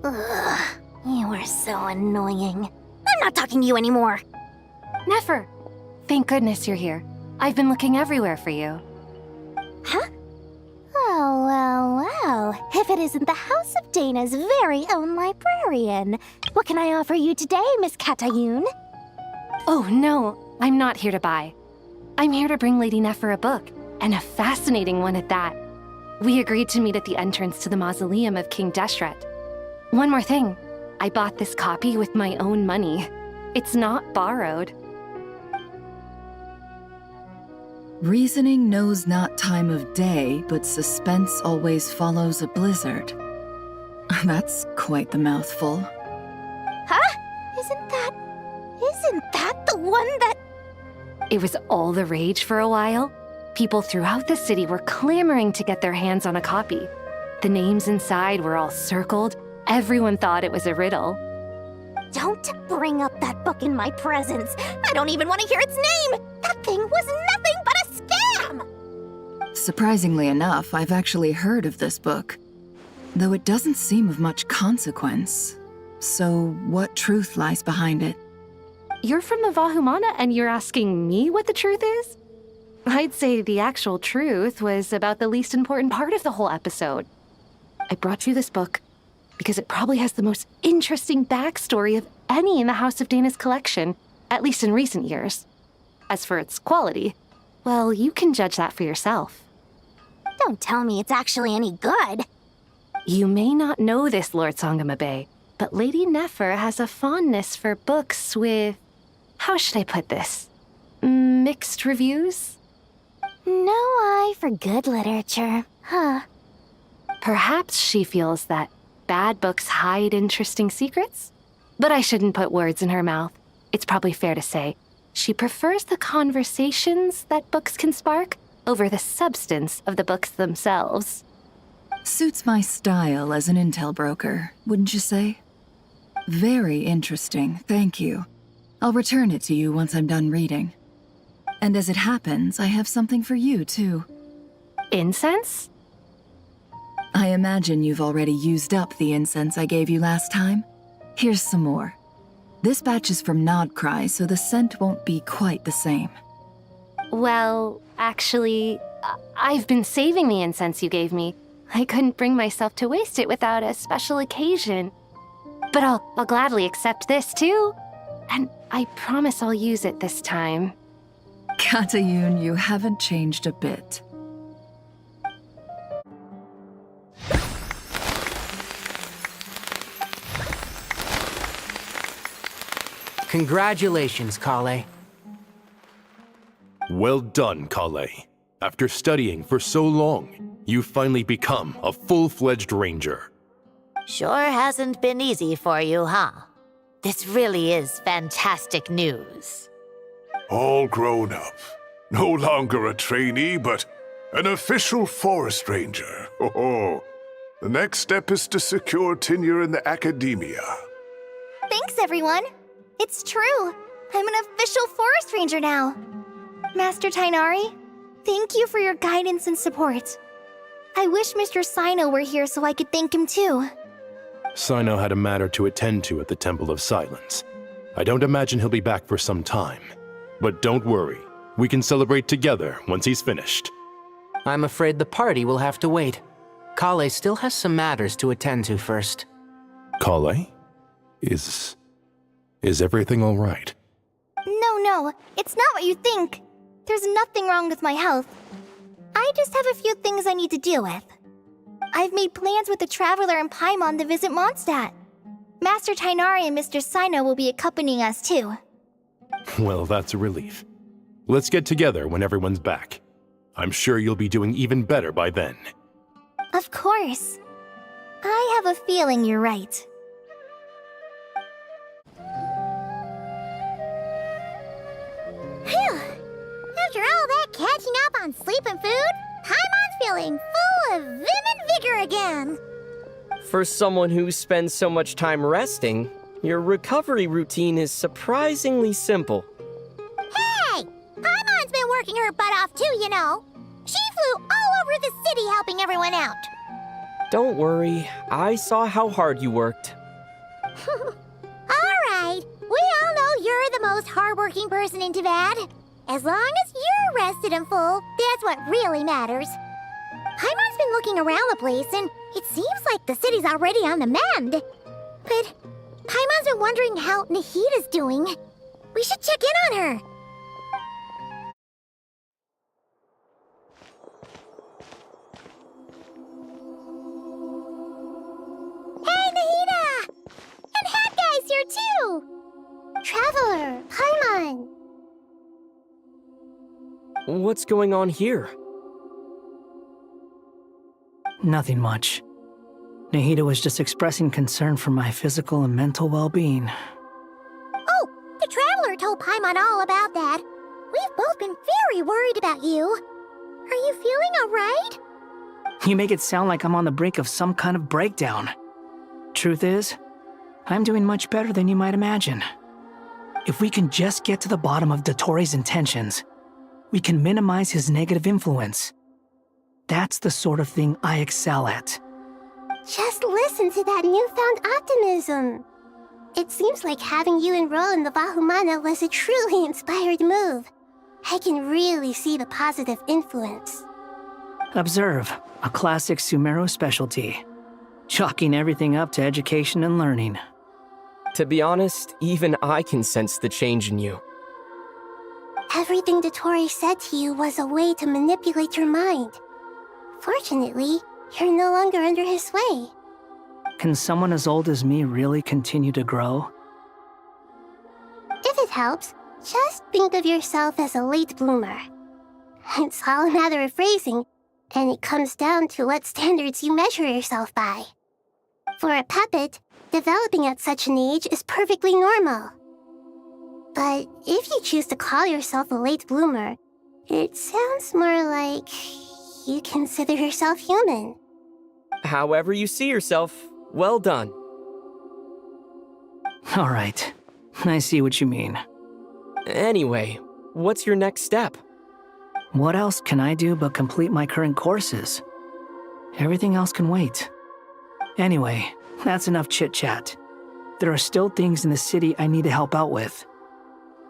A: Ugh, you are so annoying. I'm not talking to you anymore.
S: Nefer! Thank goodness you're here. I've been looking everywhere for you.
A: Huh? Oh, well. If it isn't the House of Dana's very own librarian. What can I offer you today, Miss Katayun?
S: Oh, no. I'm not here to buy. I'm here to bring Lady Nefer a book, and a fascinating one at that. We agreed to meet at the entrance to the mausoleum of King Deshret. One more thing. I bought this copy with my own money. It's not borrowed.
R: Reasoning knows not time of day, but suspense always follows a blizzard. That's quite the mouthful.
A: Huh? Isn't that the one that...
S: It was all the rage for a while. People throughout the city were clamoring to get their hands on a copy. The names inside were all circled. Everyone thought it was a riddle.
A: Don't bring up that book in my presence. I don't even want to hear its name. That thing was nothing but a scam.
R: Surprisingly enough, I've actually heard of this book, though it doesn't seem of much consequence. So, what truth lies behind it?
S: You're from the Vahumana and you're asking me what the truth is? I'd say the actual truth was about the least important part of the whole episode. I brought you this book because it probably has the most interesting backstory of any in the House of Dana's collection, at least in recent years. As for its quality, well, you can judge that for yourself.
A: Don't tell me it's actually any good.
S: You may not know this, Lord Sangamabe, but Lady Nefer has a fondness for books with... how should I put this? Mixed reviews?
A: No eye for good literature, huh?
S: Perhaps she feels that bad books hide interesting secrets? But I shouldn't put words in her mouth. It's probably fair to say she prefers the conversations that books can spark over the substance of the books themselves.
R: Suits my style as an intel broker, wouldn't you say? Very interesting, thank you. I'll return it to you once I'm done reading. And as it happens, I have something for you, too.
S: Incense?
R: I imagine you've already used up the incense I gave you last time. Here's some more. This batch is from Nodcry, so the scent won't be quite the same.
S: Well, actually, I've been saving the incense you gave me. I couldn't bring myself to waste it without a special occasion. But I'll gladly accept this, too. And I promise I'll use it this time.
R: Katayun, you haven't changed a bit.
I: Congratulations, Kale.
P: Well done, Kale. After studying for so long, you've finally become a full-fledged ranger.
Q: Sure hasn't been easy for you, huh? This really is fantastic news.
B: All grown up. No longer a trainee, but an official forest ranger. Oh, the next step is to secure tenure in the academia.
A: Thanks, everyone. It's true. I'm an official forest ranger now. Master Tainari, thank you for your guidance and support. I wish Mr. Sino were here so I could thank him too.
P: Sino had a matter to attend to at the Temple of Silence. I don't imagine he'll be back for some time. But don't worry, we can celebrate together once he's finished.
I: I'm afraid the party will have to wait. Kale still has some matters to attend to first.
P: Kale? Is everything all right?
A: No, it's not what you think. There's nothing wrong with my health. I just have a few things I need to deal with. I've made plans with the Traveler and Paimon to visit Mondstadt. Master Tainari and Mr. Sino will be accompanying us too.
P: Well, that's a relief. Let's get together when everyone's back. I'm sure you'll be doing even better by then.
A: Of course. I have a feeling you're right.
W: Phew! After all that catching up on sleep and food, Paimon's feeling full of vim and vigor again.
G: For someone who spends so much time resting, your recovery routine is surprisingly simple.
W: Hey! Paimon's been working her butt off too, you know. She flew all over the city helping everyone out.
G: Don't worry, I saw how hard you worked.
W: Alright, we all know you're the most hardworking person in Teyvat. As long as you're rested and full, that's what really matters. Paimon's been looking around the place, and it seems like the city's already on the mend. But Paimon's been wondering how Nahita's doing. We should check in on her. Hey, Nahita! And
A: Here, Paimon!
G: What's going on here?
E: Nothing much. Nahida was just expressing concern for my physical and mental well-being.
W: Oh, the Traveler told Paimon all about that. We've both been very worried about you. Are you feeling alright?
E: You make it sound like I'm on the brink of some kind of breakdown. Truth is, I'm doing much better than you might imagine. If we can just get to the bottom of Dottoro's intentions, we can minimize his negative influence. That's the sort of thing I excel at.
A: Just listen to that newfound optimism. It seems like having you enroll in the Vahumana was a truly inspired move. I can really see the positive influence.
E: Observe, a classic Sumeru specialty. Chalking everything up to education and learning.
G: To be honest, even I can sense the change in you.
A: Everything Dottori said to you was a way to manipulate your mind. Fortunately, you're no longer under his sway.
E: Can someone as old as me really continue to grow?
A: If it helps, just think of yourself as a late bloomer. It's all a matter of phrasing, and it comes down to what standards you measure yourself by. For a puppet, developing at such an age is perfectly normal. But if you choose to call yourself a late bloomer, it sounds more like you consider yourself human.
G: However you see yourself, well done.
E: All right, I see what you mean.
G: Anyway, what's your next step?
E: What else can I do but complete my current courses? Everything else can wait. Anyway, that's enough chit-chat. There are still things in the city I need to help out with.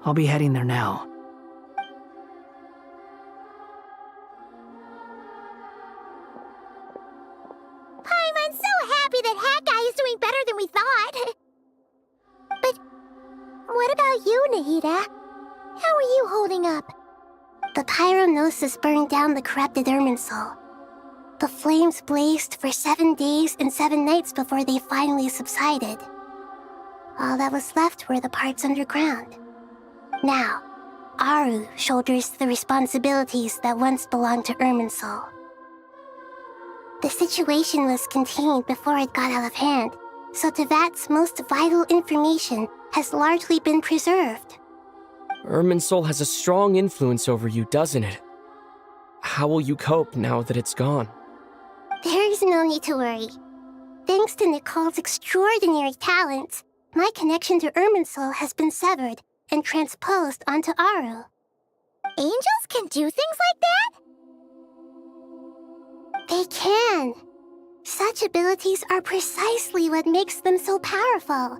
E: I'll be heading there now.
W: I'm so happy that Hat Guy is doing better than we thought. But what about you, Nahida? How are you holding up?
A: The pyronosis burned down the corrupted Irminsul. The flames blazed for 7 days and 7 nights before they finally subsided. All that was left were the parts underground. Now, Aru shoulders the responsibilities that once belonged to Irminsul. The situation was contained before it got out of hand, so Tevat's most vital information has largely been preserved.
G: Irminsul has a strong influence over you, doesn't it? How will you cope now that it's gone?
A: There is no need to worry. Thanks to Nicole's extraordinary talents, my connection to Irminsul has been severed and transposed onto Aru.
W: Angels can do things like that?
A: They can. Such abilities are precisely what makes them so powerful.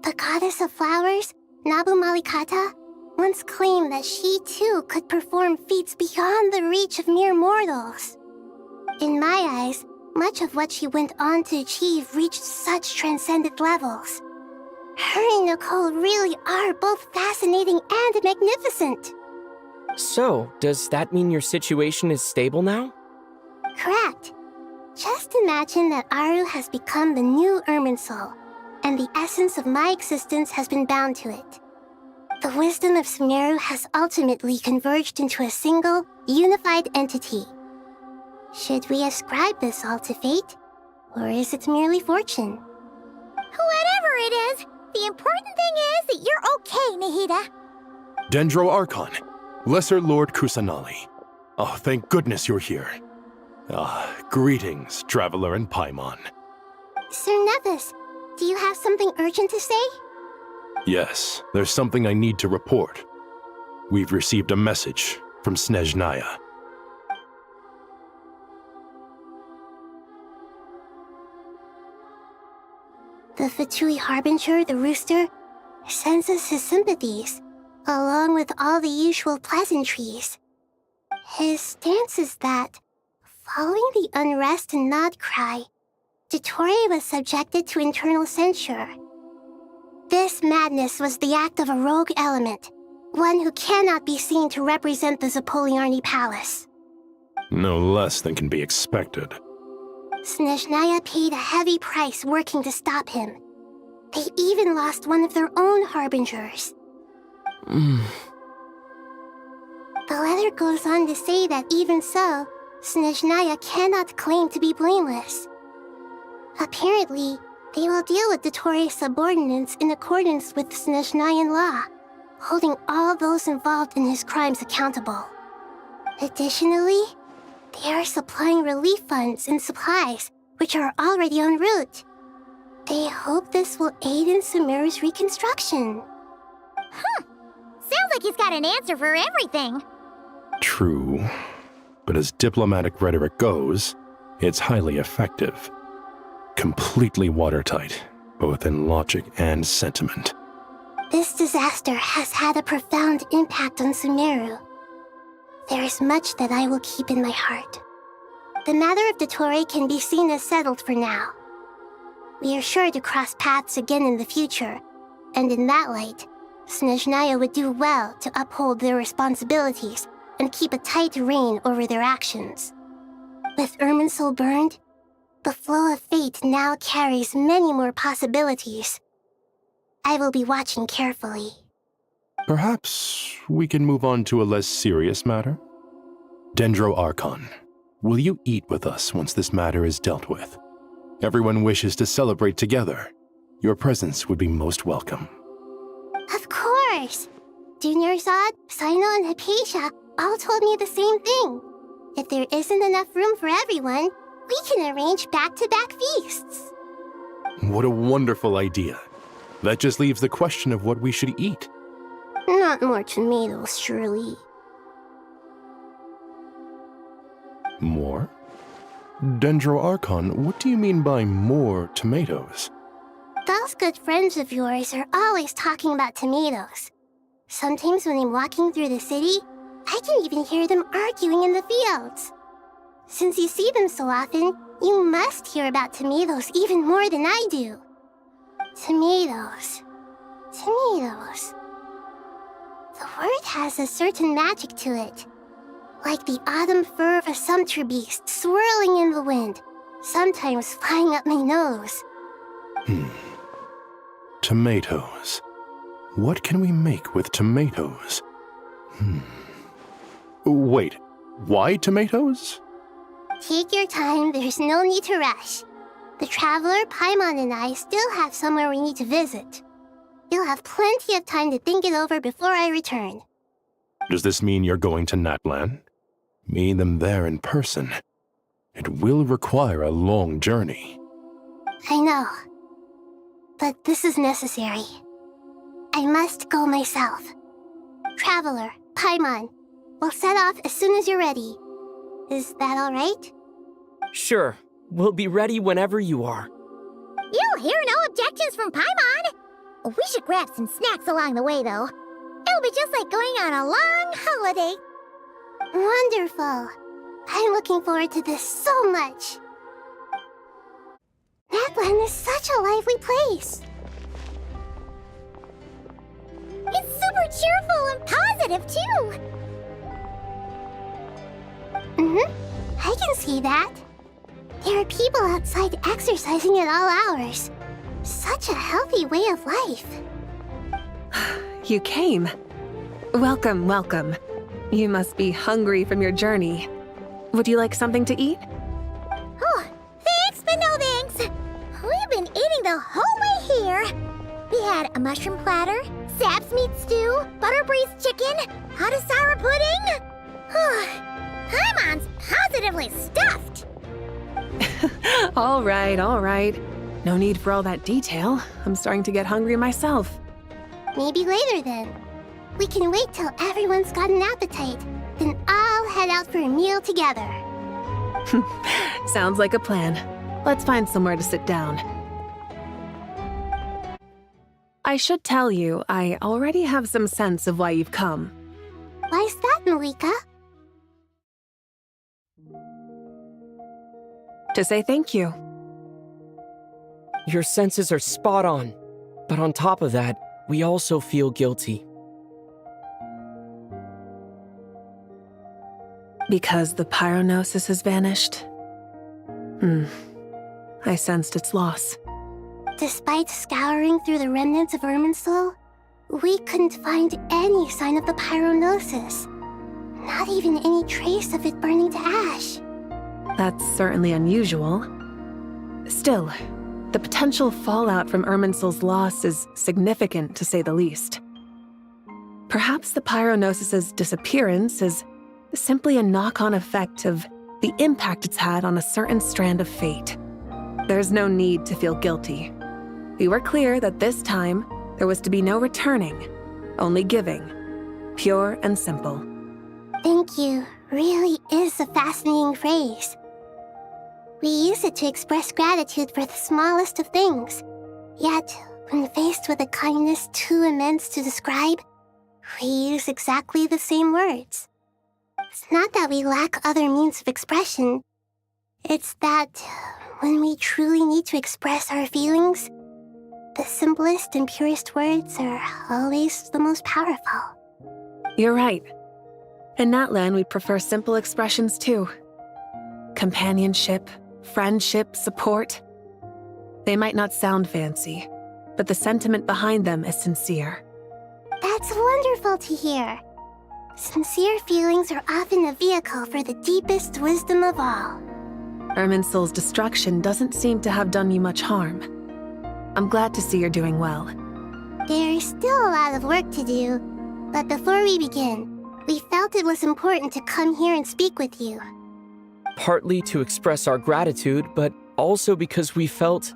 A: The goddess of flowers, Nabu Malikata, once claimed that she too could perform feats beyond the reach of mere mortals. In my eyes, much of what she went on to achieve reached such transcendent levels. Her and Nicole really are both fascinating and magnificent.
G: So, does that mean your situation is stable now?
A: Correct. Just imagine that Aru has become the new Irminsul, and the essence of my existence has been bound to it. The wisdom of Sumeru has ultimately converged into a single, unified entity. Should we ascribe this all to fate, or is it merely fortune?
W: Whatever it is, the important thing is that you're okay, Nahida.
P: Dendro Archon, Lesser Lord Kusanali. Oh, thank goodness you're here. Greetings, Traveler and Paimon.
A: Sir Nepis, do you have something urgent to say?
P: Yes, there's something I need to report. We've received a message from Snezhnaya.
A: The Fatui Harbinger, the rooster, sends us his sympathies, along with all the usual pleasantries. His stance is that, following the unrest and Nod Cry, Dottori was subjected to internal censure. This madness was the act of a rogue element, one who cannot be seen to represent the Zapoliarni Palace.
P: No less than can be expected.
A: Snezhnaya paid a heavy price working to stop him. They even lost one of their own harbingers. The letter goes on to say that even so, Snezhnaya cannot claim to be blameless. Apparently, they will deal with Dottore subordinates in accordance with Snezhnayan law, holding all those involved in his crimes accountable. Additionally, they are supplying relief funds and supplies, which are already en route. They hope this will aid in Sumeru's reconstruction.
W: Sounds like he's got an answer for everything.
P: True. But as diplomatic rhetoric goes, it's highly effective. Completely watertight, both in logic and sentiment.
A: This disaster has had a profound impact on Sumeru. There is much that I will keep in my heart. The matter of Dottore can be seen as settled for now. We are sure to cross paths again in the future, and in that light, Snezhnaya would do well to uphold their responsibilities and keep a tight rein over their actions. With Irminsul burned, the flow of fate now carries many more possibilities. I will be watching carefully.
P: Perhaps we can move on to a less serious matter? Dendro Archon, will you eat with us once this matter is dealt with? Everyone wishes to celebrate together. Your presence would be most welcome.
A: Of course! Junior Zod, Sino, and Hypatia all told me the same thing. If there isn't enough room for everyone, we can arrange back-to-back feasts.
P: What a wonderful idea. That just leaves the question of what we should eat.
A: Not more tomatoes, surely.
P: More? Dendro Archon, what do you mean by more tomatoes?
A: Those good friends of yours are always talking about tomatoes. Sometimes when I'm walking through the city, I can even hear them arguing in the fields. Since you see them so often, you must hear about tomatoes even more than I do. Tomatoes. Tomatoes. The word has a certain magic to it. Like the autumn fur of a sumpter beast swirling in the wind, sometimes flying up my nose.
P: Tomatoes. What can we make with tomatoes? Wait, why tomatoes?
A: Take your time, there's no need to rush. The traveler, Paimon, and I still have somewhere we need to visit. You'll have plenty of time to think it over before I return.
P: Does this mean you're going to Natlan? Meeting them there in person. It will require a long journey.
A: I know. But this is necessary. I must go myself. Traveler, Paimon, we'll set off as soon as you're ready. Is that all right?
G: Sure. We'll be ready whenever you are.
W: You'll hear no objections from Paimon. We should grab some snacks along the way, though. It'll be just like going on a long holiday.
A: Wonderful. I'm looking forward to this so much. Natlan is such a lively place.
W: It's super cheerful and positive, too.
A: I can see that. There are people outside exercising at all hours. Such a healthy way of life.
F: You came. Welcome, welcome. You must be hungry from your journey. Would you like something to eat?
W: Oh, thanks, but no thanks. We've been eating the whole way here. We had a mushroom platter, sap's meat stew, butter braised chicken, hadasara pudding. Paimon's positively stuffed.
F: All right, all right. No need for all that detail. I'm starting to get hungry myself.
A: Maybe later then. We can wait till everyone's got an appetite, then I'll head out for a meal together.
F: Sounds like a plan. Let's find somewhere to sit down. I should tell you, I already have some sense of why you've come.
A: Why's that, Malika?
F: To say thank you.
G: Your senses are spot on. But on top of that, we also feel guilty.
F: Because the pyronosis has vanished? I sensed its loss.
A: Despite scouring through the remnants of Irminsul, we couldn't find any sign of the pyronosis. Not even any trace of it burning to ash.
F: That's certainly unusual. Still, the potential fallout from Irminsul's loss is significant, to say the least. Perhaps the pyronosis's disappearance is simply a knock-on effect of the impact it's had on a certain strand of fate. There's no need to feel guilty. We were clear that this time, there was to be no returning, only giving. Pure and simple.
A: Thank you really is a fascinating phrase. We use it to express gratitude for the smallest of things. Yet, when faced with a kindness too immense to describe, we use exactly the same words. It's not that we lack other means of expression. It's that when we truly need to express our feelings, the simplest and purest words are always the most powerful.
F: You're right. In Natlan, we prefer simple expressions too. Companionship, friendship, support. They might not sound fancy, but the sentiment behind them is sincere.
A: That's wonderful to hear. Sincere feelings are often a vehicle for the deepest wisdom of all.
F: Irminsul's destruction doesn't seem to have done you much harm. I'm glad to see you're doing well.
A: There's still a lot of work to do, but before we begin, we felt it was important to come here and speak with you.
G: Partly to express our gratitude, but also because we felt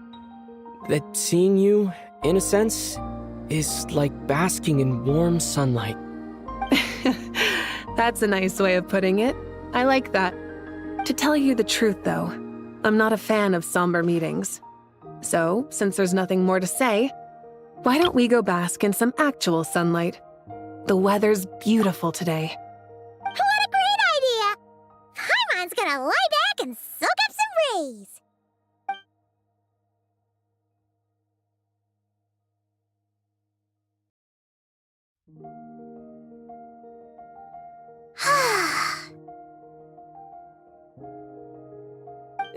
G: that seeing you, in a sense, is like basking in warm sunlight.
F: That's a nice way of putting it. I like that. To tell you the truth, though, I'm not a fan of somber meetings. So, since there's nothing more to say, why don't we go bask in some actual sunlight? The weather's beautiful today.
W: What a great idea! Paimon's gonna lie back and soak up some rays.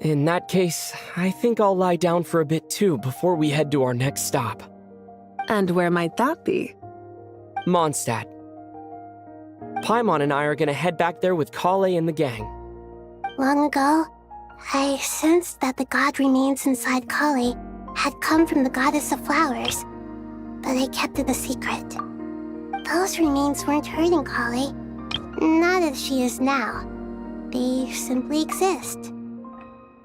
G: In that case, I think I'll lie down for a bit too before we head to our next stop.
F: And where might that be?
G: Mondstadt. Paimon and I are gonna head back there with Kale and the gang.
A: Long ago, I sensed that the god remains inside Kale had come from the goddess of flowers, but I kept it a secret. Those remains weren't hurting Kale, not as she is now. They simply exist.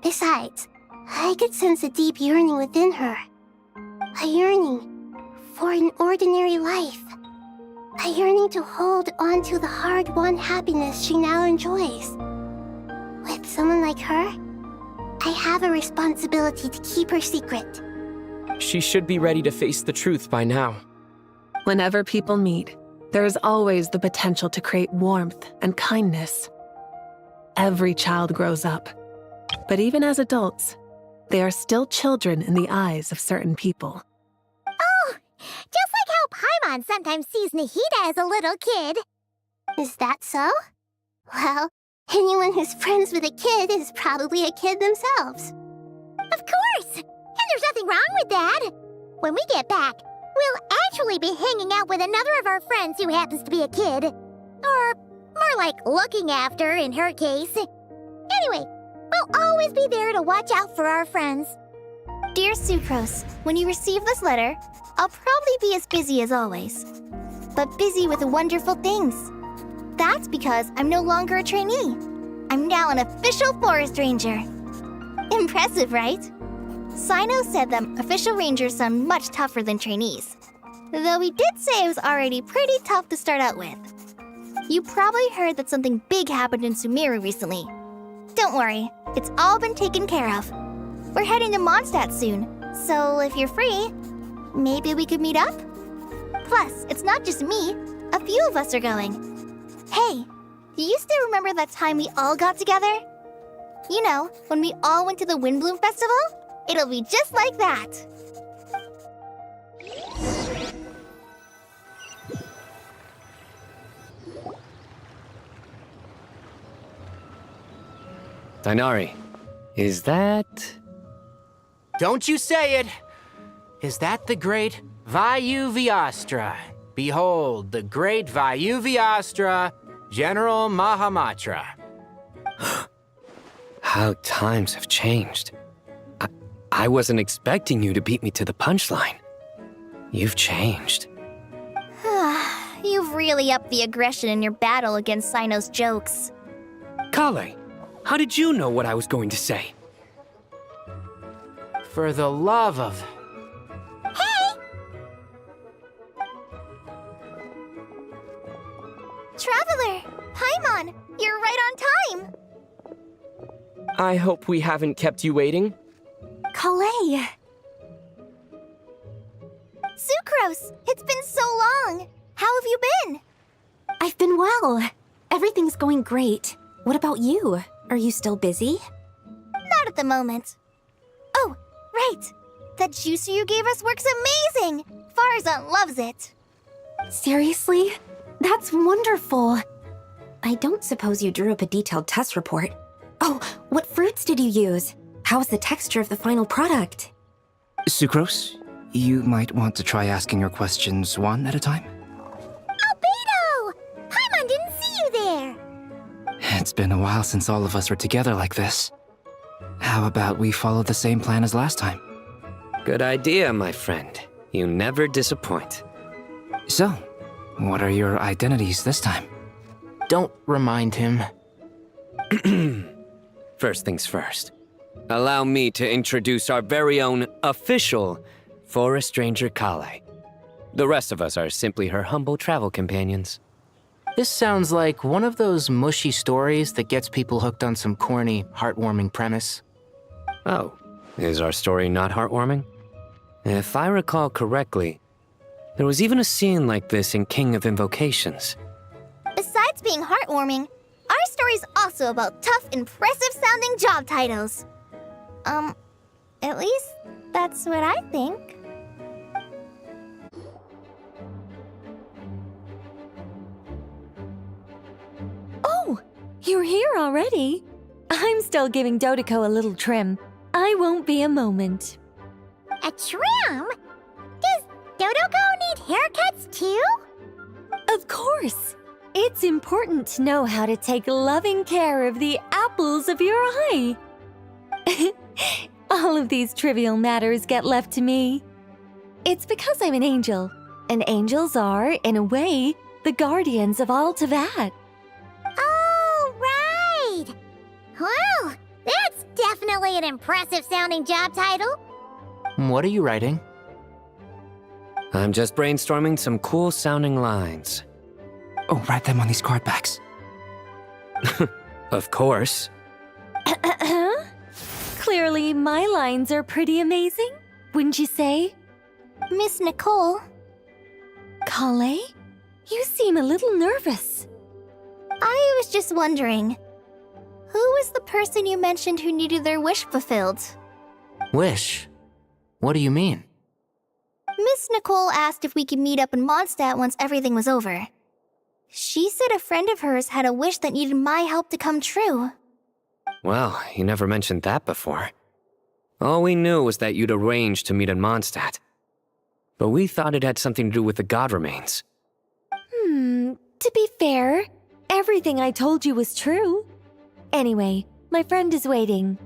A: Besides, I could sense a deep yearning within her. A yearning for an ordinary life. A yearning to hold on to the hard-won happiness she now enjoys. With someone like her, I have a responsibility to keep her secret.
G: She should be ready to face the truth by now.
F: Whenever people meet, there is always the potential to create warmth and kindness. Every child grows up. But even as adults, they are still children in the eyes of certain people.
W: Oh, just like how Paimon sometimes sees Nahida as a little kid.
A: Is that so? Well, anyone who's friends with a kid is probably a kid themselves.
W: Of course! And there's nothing wrong with that. When we get back, we'll actually be hanging out with another of our friends who happens to be a kid. Or more like looking after, in her case. Anyway, we'll always be there to watch out for our friends.
H: Dear Sucrose, when you receive this letter, I'll probably be as busy as always. But busy with wonderful things. That's because I'm no longer a trainee. I'm now an official forest ranger. Impressive, right? Sino said that official rangers sound much tougher than trainees. Though he did say it was already pretty tough to start out with. You probably heard that something big happened in Sumeru recently. Don't worry, it's all been taken care of. We're heading to Mondstadt soon, so if you're free, maybe we could meet up? Plus, it's not just me, a few of us are going. Hey, do you still remember that time we all got together? You know, when we all went to the Windbloom Festival? It'll be just like that.
T: Dainari, is that...
I: Don't you say it! Is that the great Vayu Viastra, Behold, the great Vayuvyastra, General Mahamatra.
T: How times have changed. I wasn't expecting you to beat me to the punchline. You've changed.
H: You've really upped the aggression in your battle against Sino's jokes.
T: Kale, how did you know what I was going to say?
I: For the love of...
H: Traveler! Paimon! You're right on time!
G: I hope we haven't kept you waiting.
A: Kalei!
H: Sucrose! It's been so long! How have you been?
A: I've been well. Everything's going great. What about you? Are you still busy?
H: Not at the moment. Oh, right! That juicer you gave us works amazing! Farzan loves it!
A: Seriously? That's wonderful. I don't suppose you drew up a detailed test report. Oh, what fruits did you use? How's the texture of the final product?
E: Sucrose, you might want to try asking your questions one at a time.
W: Albedo! Paimon didn't see you there!
E: It's been a while since all of us were together like this. How about we follow the same plan as last time?
T: Good idea, my friend. You never disappoint.
E: So, what are your identities this time?
I: Don't remind him.
T: First things first. Allow me to introduce our very own official Forest Ranger Kale. The rest of us are simply her humble travel companions.
I: This sounds like one of those mushy stories that gets people hooked on some corny, heartwarming premise.
T: Oh, is our story not heartwarming? If I recall correctly, there was even a scene like this in King of Invocations.
H: Besides being heartwarming, our story's also about tough, impressive-sounding job titles. At least that's what I think.
M: Oh, you're here already? I'm still giving Dodeko a little trim. I won't be a moment.
W: A trim? Does Dodeko need haircuts too?
M: Of course. It's important to know how to take loving care of the apples of your eye. All of these trivial matters get left to me. It's because I'm an angel, and angels are, in a way, the guardians of all Teyvat.
W: Oh, right! Well, that's definitely an impressive-sounding job title.
I: What are you writing?
T: I'm just brainstorming some cool-sounding lines.
E: Oh, write them on these card backs.
T: Of course.
M: Clearly, my lines are pretty amazing, wouldn't you say?
H: Miss Nicole.
M: Kale? You seem a little nervous.
H: I was just wondering, who was the person you mentioned who needed their wish fulfilled?
I: Wish? What do you mean?
H: Miss Nicole asked if we could meet up in Mondstadt once everything was over. She said a friend of hers had a wish that needed my help to come true.
T: Well, you never mentioned that before. All we knew was that you'd arranged to meet in Mondstadt. But we thought it had something to do with the god remains.
M: To be fair, everything I told you was true. Anyway, my friend is waiting.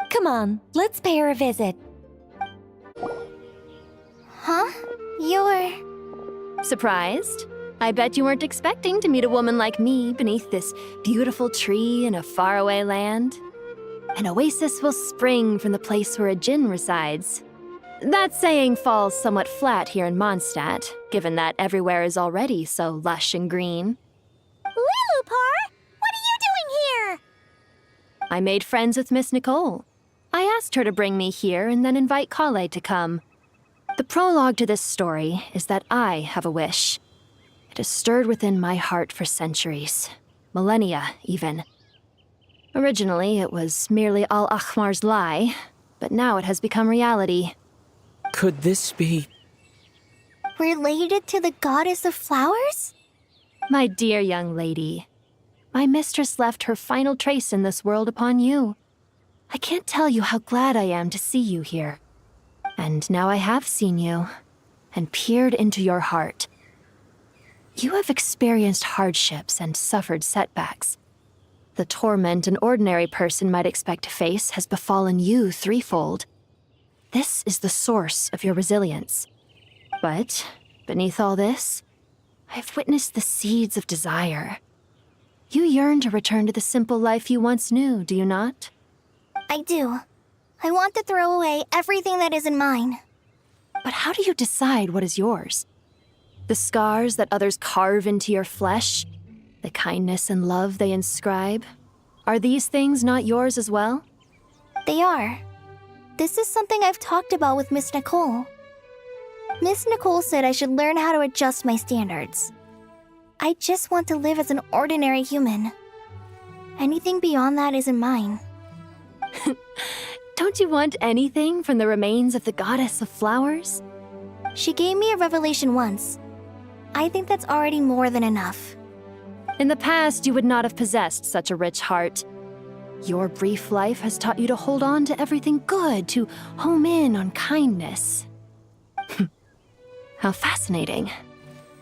M: Come on, let's pay her a visit.
H: Huh? You're...
O: Surprised? I bet you weren't expecting to meet a woman like me beneath this beautiful tree in a faraway land. An oasis will spring from the place where a djinn resides. That saying falls somewhat flat here in Mondstadt, given that everywhere is already so lush and green.
W: Lilupar, what are you doing here?
O: I made friends with Miss Nicole. I asked her to bring me here and then invite Kale to come. The prologue to this story is that I have a wish. It has stirred within my heart for centuries, millennia even. Originally, it was merely Al-Akhmar's lie, but now it has become reality.
G: Could this be...
H: related to the goddess of flowers?
O: My dear young lady, my mistress left her final trace in this world upon you. I can't tell you how glad I am to see you here. And now I have seen you, and peered into your heart. You have experienced hardships and suffered setbacks. The torment an ordinary person might expect to face has befallen you threefold. This is the source of your resilience. But beneath all this, I've witnessed the seeds of desire. You yearn to return to the simple life you once knew, do you not?
H: I do. I want to throw away everything that isn't mine.
O: But how do you decide what is yours? The scars that others carve into your flesh? The kindness and love they inscribe? Are these things not yours as well?
H: They are. This is something I've talked about with Miss Nicole. Miss Nicole said I should learn how to adjust my standards. I just want to live as an ordinary human. Anything beyond that isn't mine.
O: Don't you want anything from the remains of the goddess of flowers?
H: She gave me a revelation once. I think that's already more than enough.
O: In the past, you would not have possessed such a rich heart. Your brief life has taught you to hold on to everything good, to home in on kindness. How fascinating.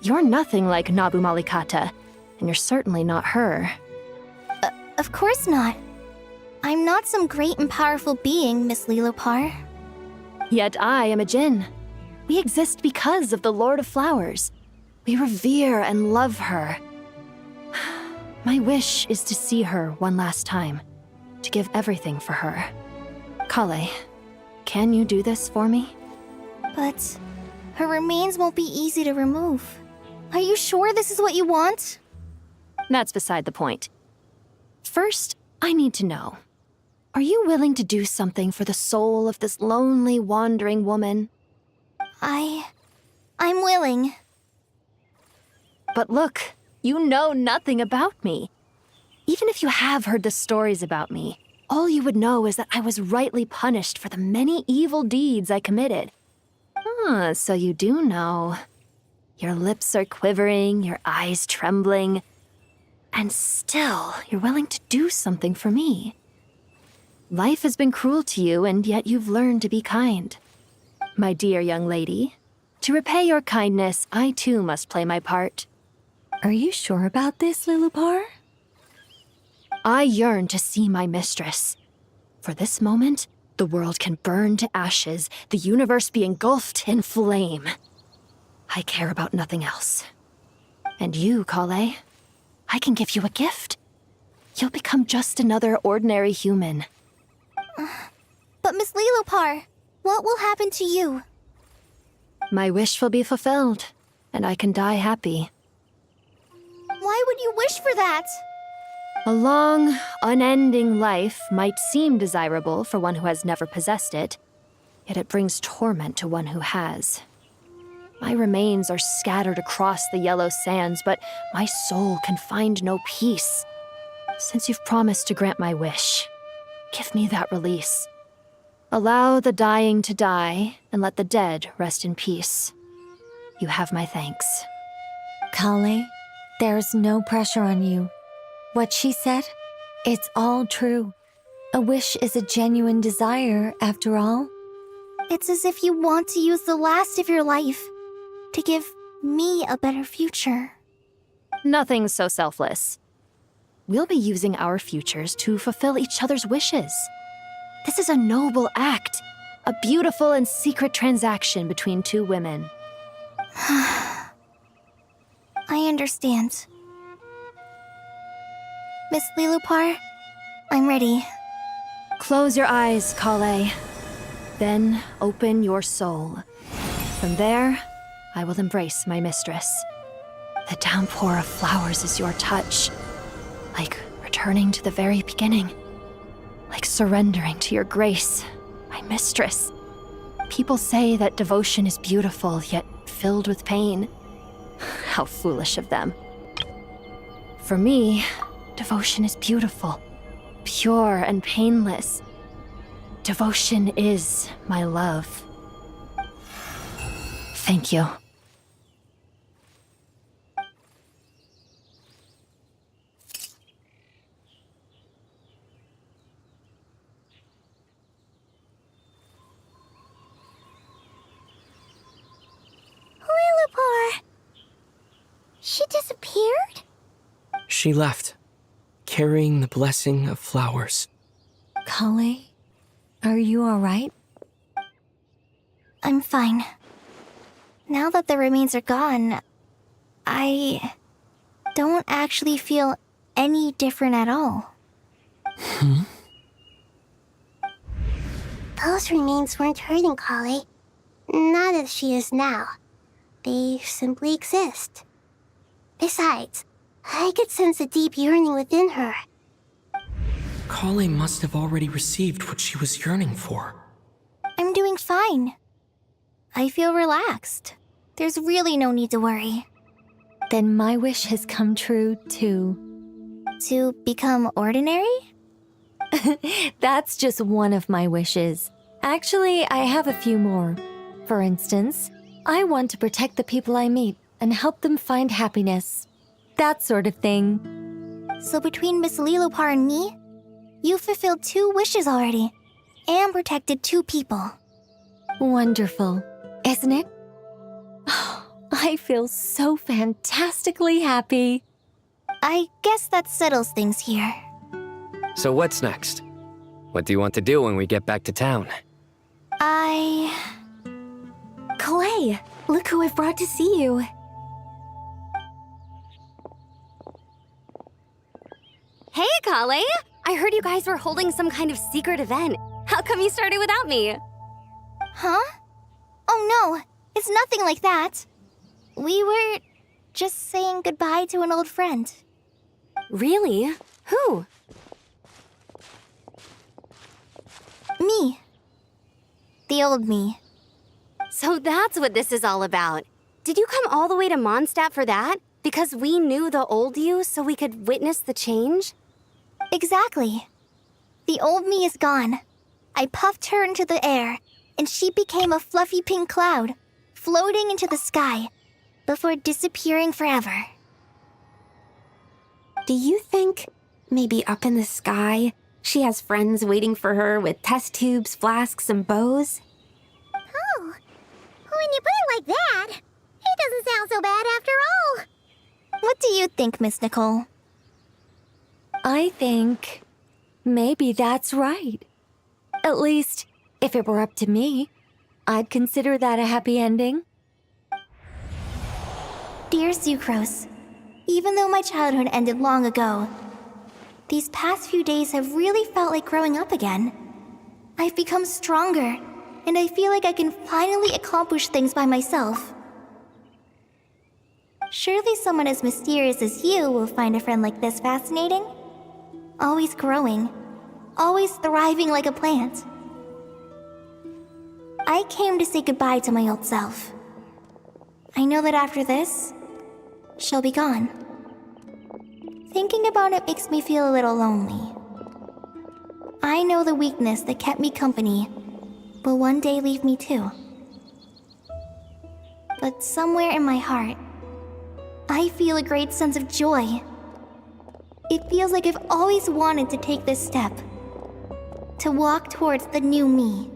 O: You're nothing like Nabu Malikata, and you're certainly not her.
H: Of course not. I'm not some great and powerful being, Miss Lilopar.
O: Yet I am a Jinn. We exist because of the Lord of Flowers. We revere and love her. My wish is to see her one last time, to give everything for her. Kale, can you do this for me?
H: But her remains won't be easy to remove. Are you sure this is what you want?
O: That's beside the point. First, I need to know. Are you willing to do something for the soul of this lonely, wandering woman?
H: I'm willing.
O: But look, you know nothing about me. Even if you have heard the stories about me, all you would know is that I was rightly punished for the many evil deeds I committed. Ah, so you do know. Your lips are quivering, your eyes trembling, and still you're willing to do something for me. Life has been cruel to you, and yet you've learned to be kind. My dear young lady, to repay your kindness, I too must play my part.
M: Are you sure about this, Lilopar?
O: I yearn to see my mistress. For this moment, the world can burn to ashes, the universe be engulfed in flame. I care about nothing else. And you, Kale, I can give you a gift. You'll become just another ordinary human.
H: But Miss Lilopar, what will happen to you?
O: My wish will be fulfilled, and I can die happy.
H: Why would you wish for that?
O: A long, unending life might seem desirable for one who has never possessed it, yet it brings torment to one who has. My remains are scattered across the yellow sands, but my soul can find no peace. Since you've promised to grant my wish, give me that release. Allow the dying to die, and let the dead rest in peace. You have my thanks.
M: Kale, there's no pressure on you. What she said, it's all true. A wish is a genuine desire, after all.
H: It's as if you want to use the last of your life to give me a better future.
O: Nothing so selfless. We'll be using our futures to fulfill each other's wishes. This is a noble act, a beautiful and secret transaction between two women.
H: I understand. Miss Lilopar, I'm ready.
O: Close your eyes, Kale. Then open your soul. From there, I will embrace my mistress. The downpour of flowers is your touch, like returning to the very beginning, like surrendering to your grace, my mistress. People say that devotion is beautiful, yet filled with pain. How foolish of them. For me, devotion is beautiful, pure and painless. Devotion is my love. Thank you.
W: Lilopar! She disappeared?
G: She left, carrying the blessing of flowers.
M: Kale, are you alright?
H: I'm fine. Now that the remains are gone, I don't actually feel any different at all.
A: Those remains weren't hurting Kale. Not as she is now. They simply exist. Besides, I could sense a deep yearning within her.
G: Kale must have already received what she was yearning for.
H: I'm doing fine. I feel relaxed. There's really no need to worry.
M: Then my wish has come true too.
H: To become ordinary?
M: That's just one of my wishes. Actually, I have a few more. For instance, I want to protect the people I meet and help them find happiness. That sort of thing.
H: So between Miss Lilopar and me, you've fulfilled 2 wishes already, and protected 2 people.
M: Wonderful, isn't it? I feel so fantastically happy.
H: I guess that settles things here.
T: So what's next? What do you want to do when we get back to town?
N: Kalei, look who I've brought to see you.
J: Hey, Kalei! I heard you guys were holding some kind of secret event. How come you started without me?
H: Huh? Oh no, it's nothing like that. We were just saying goodbye to an old friend.
J: Really? Who?
H: Me. The old me.
J: So that's what this is all about. Did you come all the way to Mondstadt for that? Because we knew the old you so we could witness the change?
H: Exactly. The old me is gone. I puffed her into the air, and she became a fluffy pink cloud, floating into the sky, before disappearing forever.
N: Do you think, maybe up in the sky, she has friends waiting for her with test tubes, flasks, and bows?
W: Oh, when you put it like that, it doesn't sound so bad after all.
H: What do you think, Miss Nicole?
M: I think maybe that's right. At least, if it were up to me, I'd consider that a happy ending.
H: Dear Sucrose, even though my childhood ended long ago, these past few days have really felt like growing up again. I've become stronger, and I feel like I can finally accomplish things by myself. Surely someone as mysterious as you will find a friend like this fascinating? Always growing, always thriving like a plant. I came to say goodbye to my old self. I know that after this, she'll be gone. Thinking about it makes me feel a little lonely. I know the weakness that kept me company will one day leave me too. But somewhere in my heart, I feel a great sense of joy. It feels like I've always wanted to take this step, to walk towards the new me.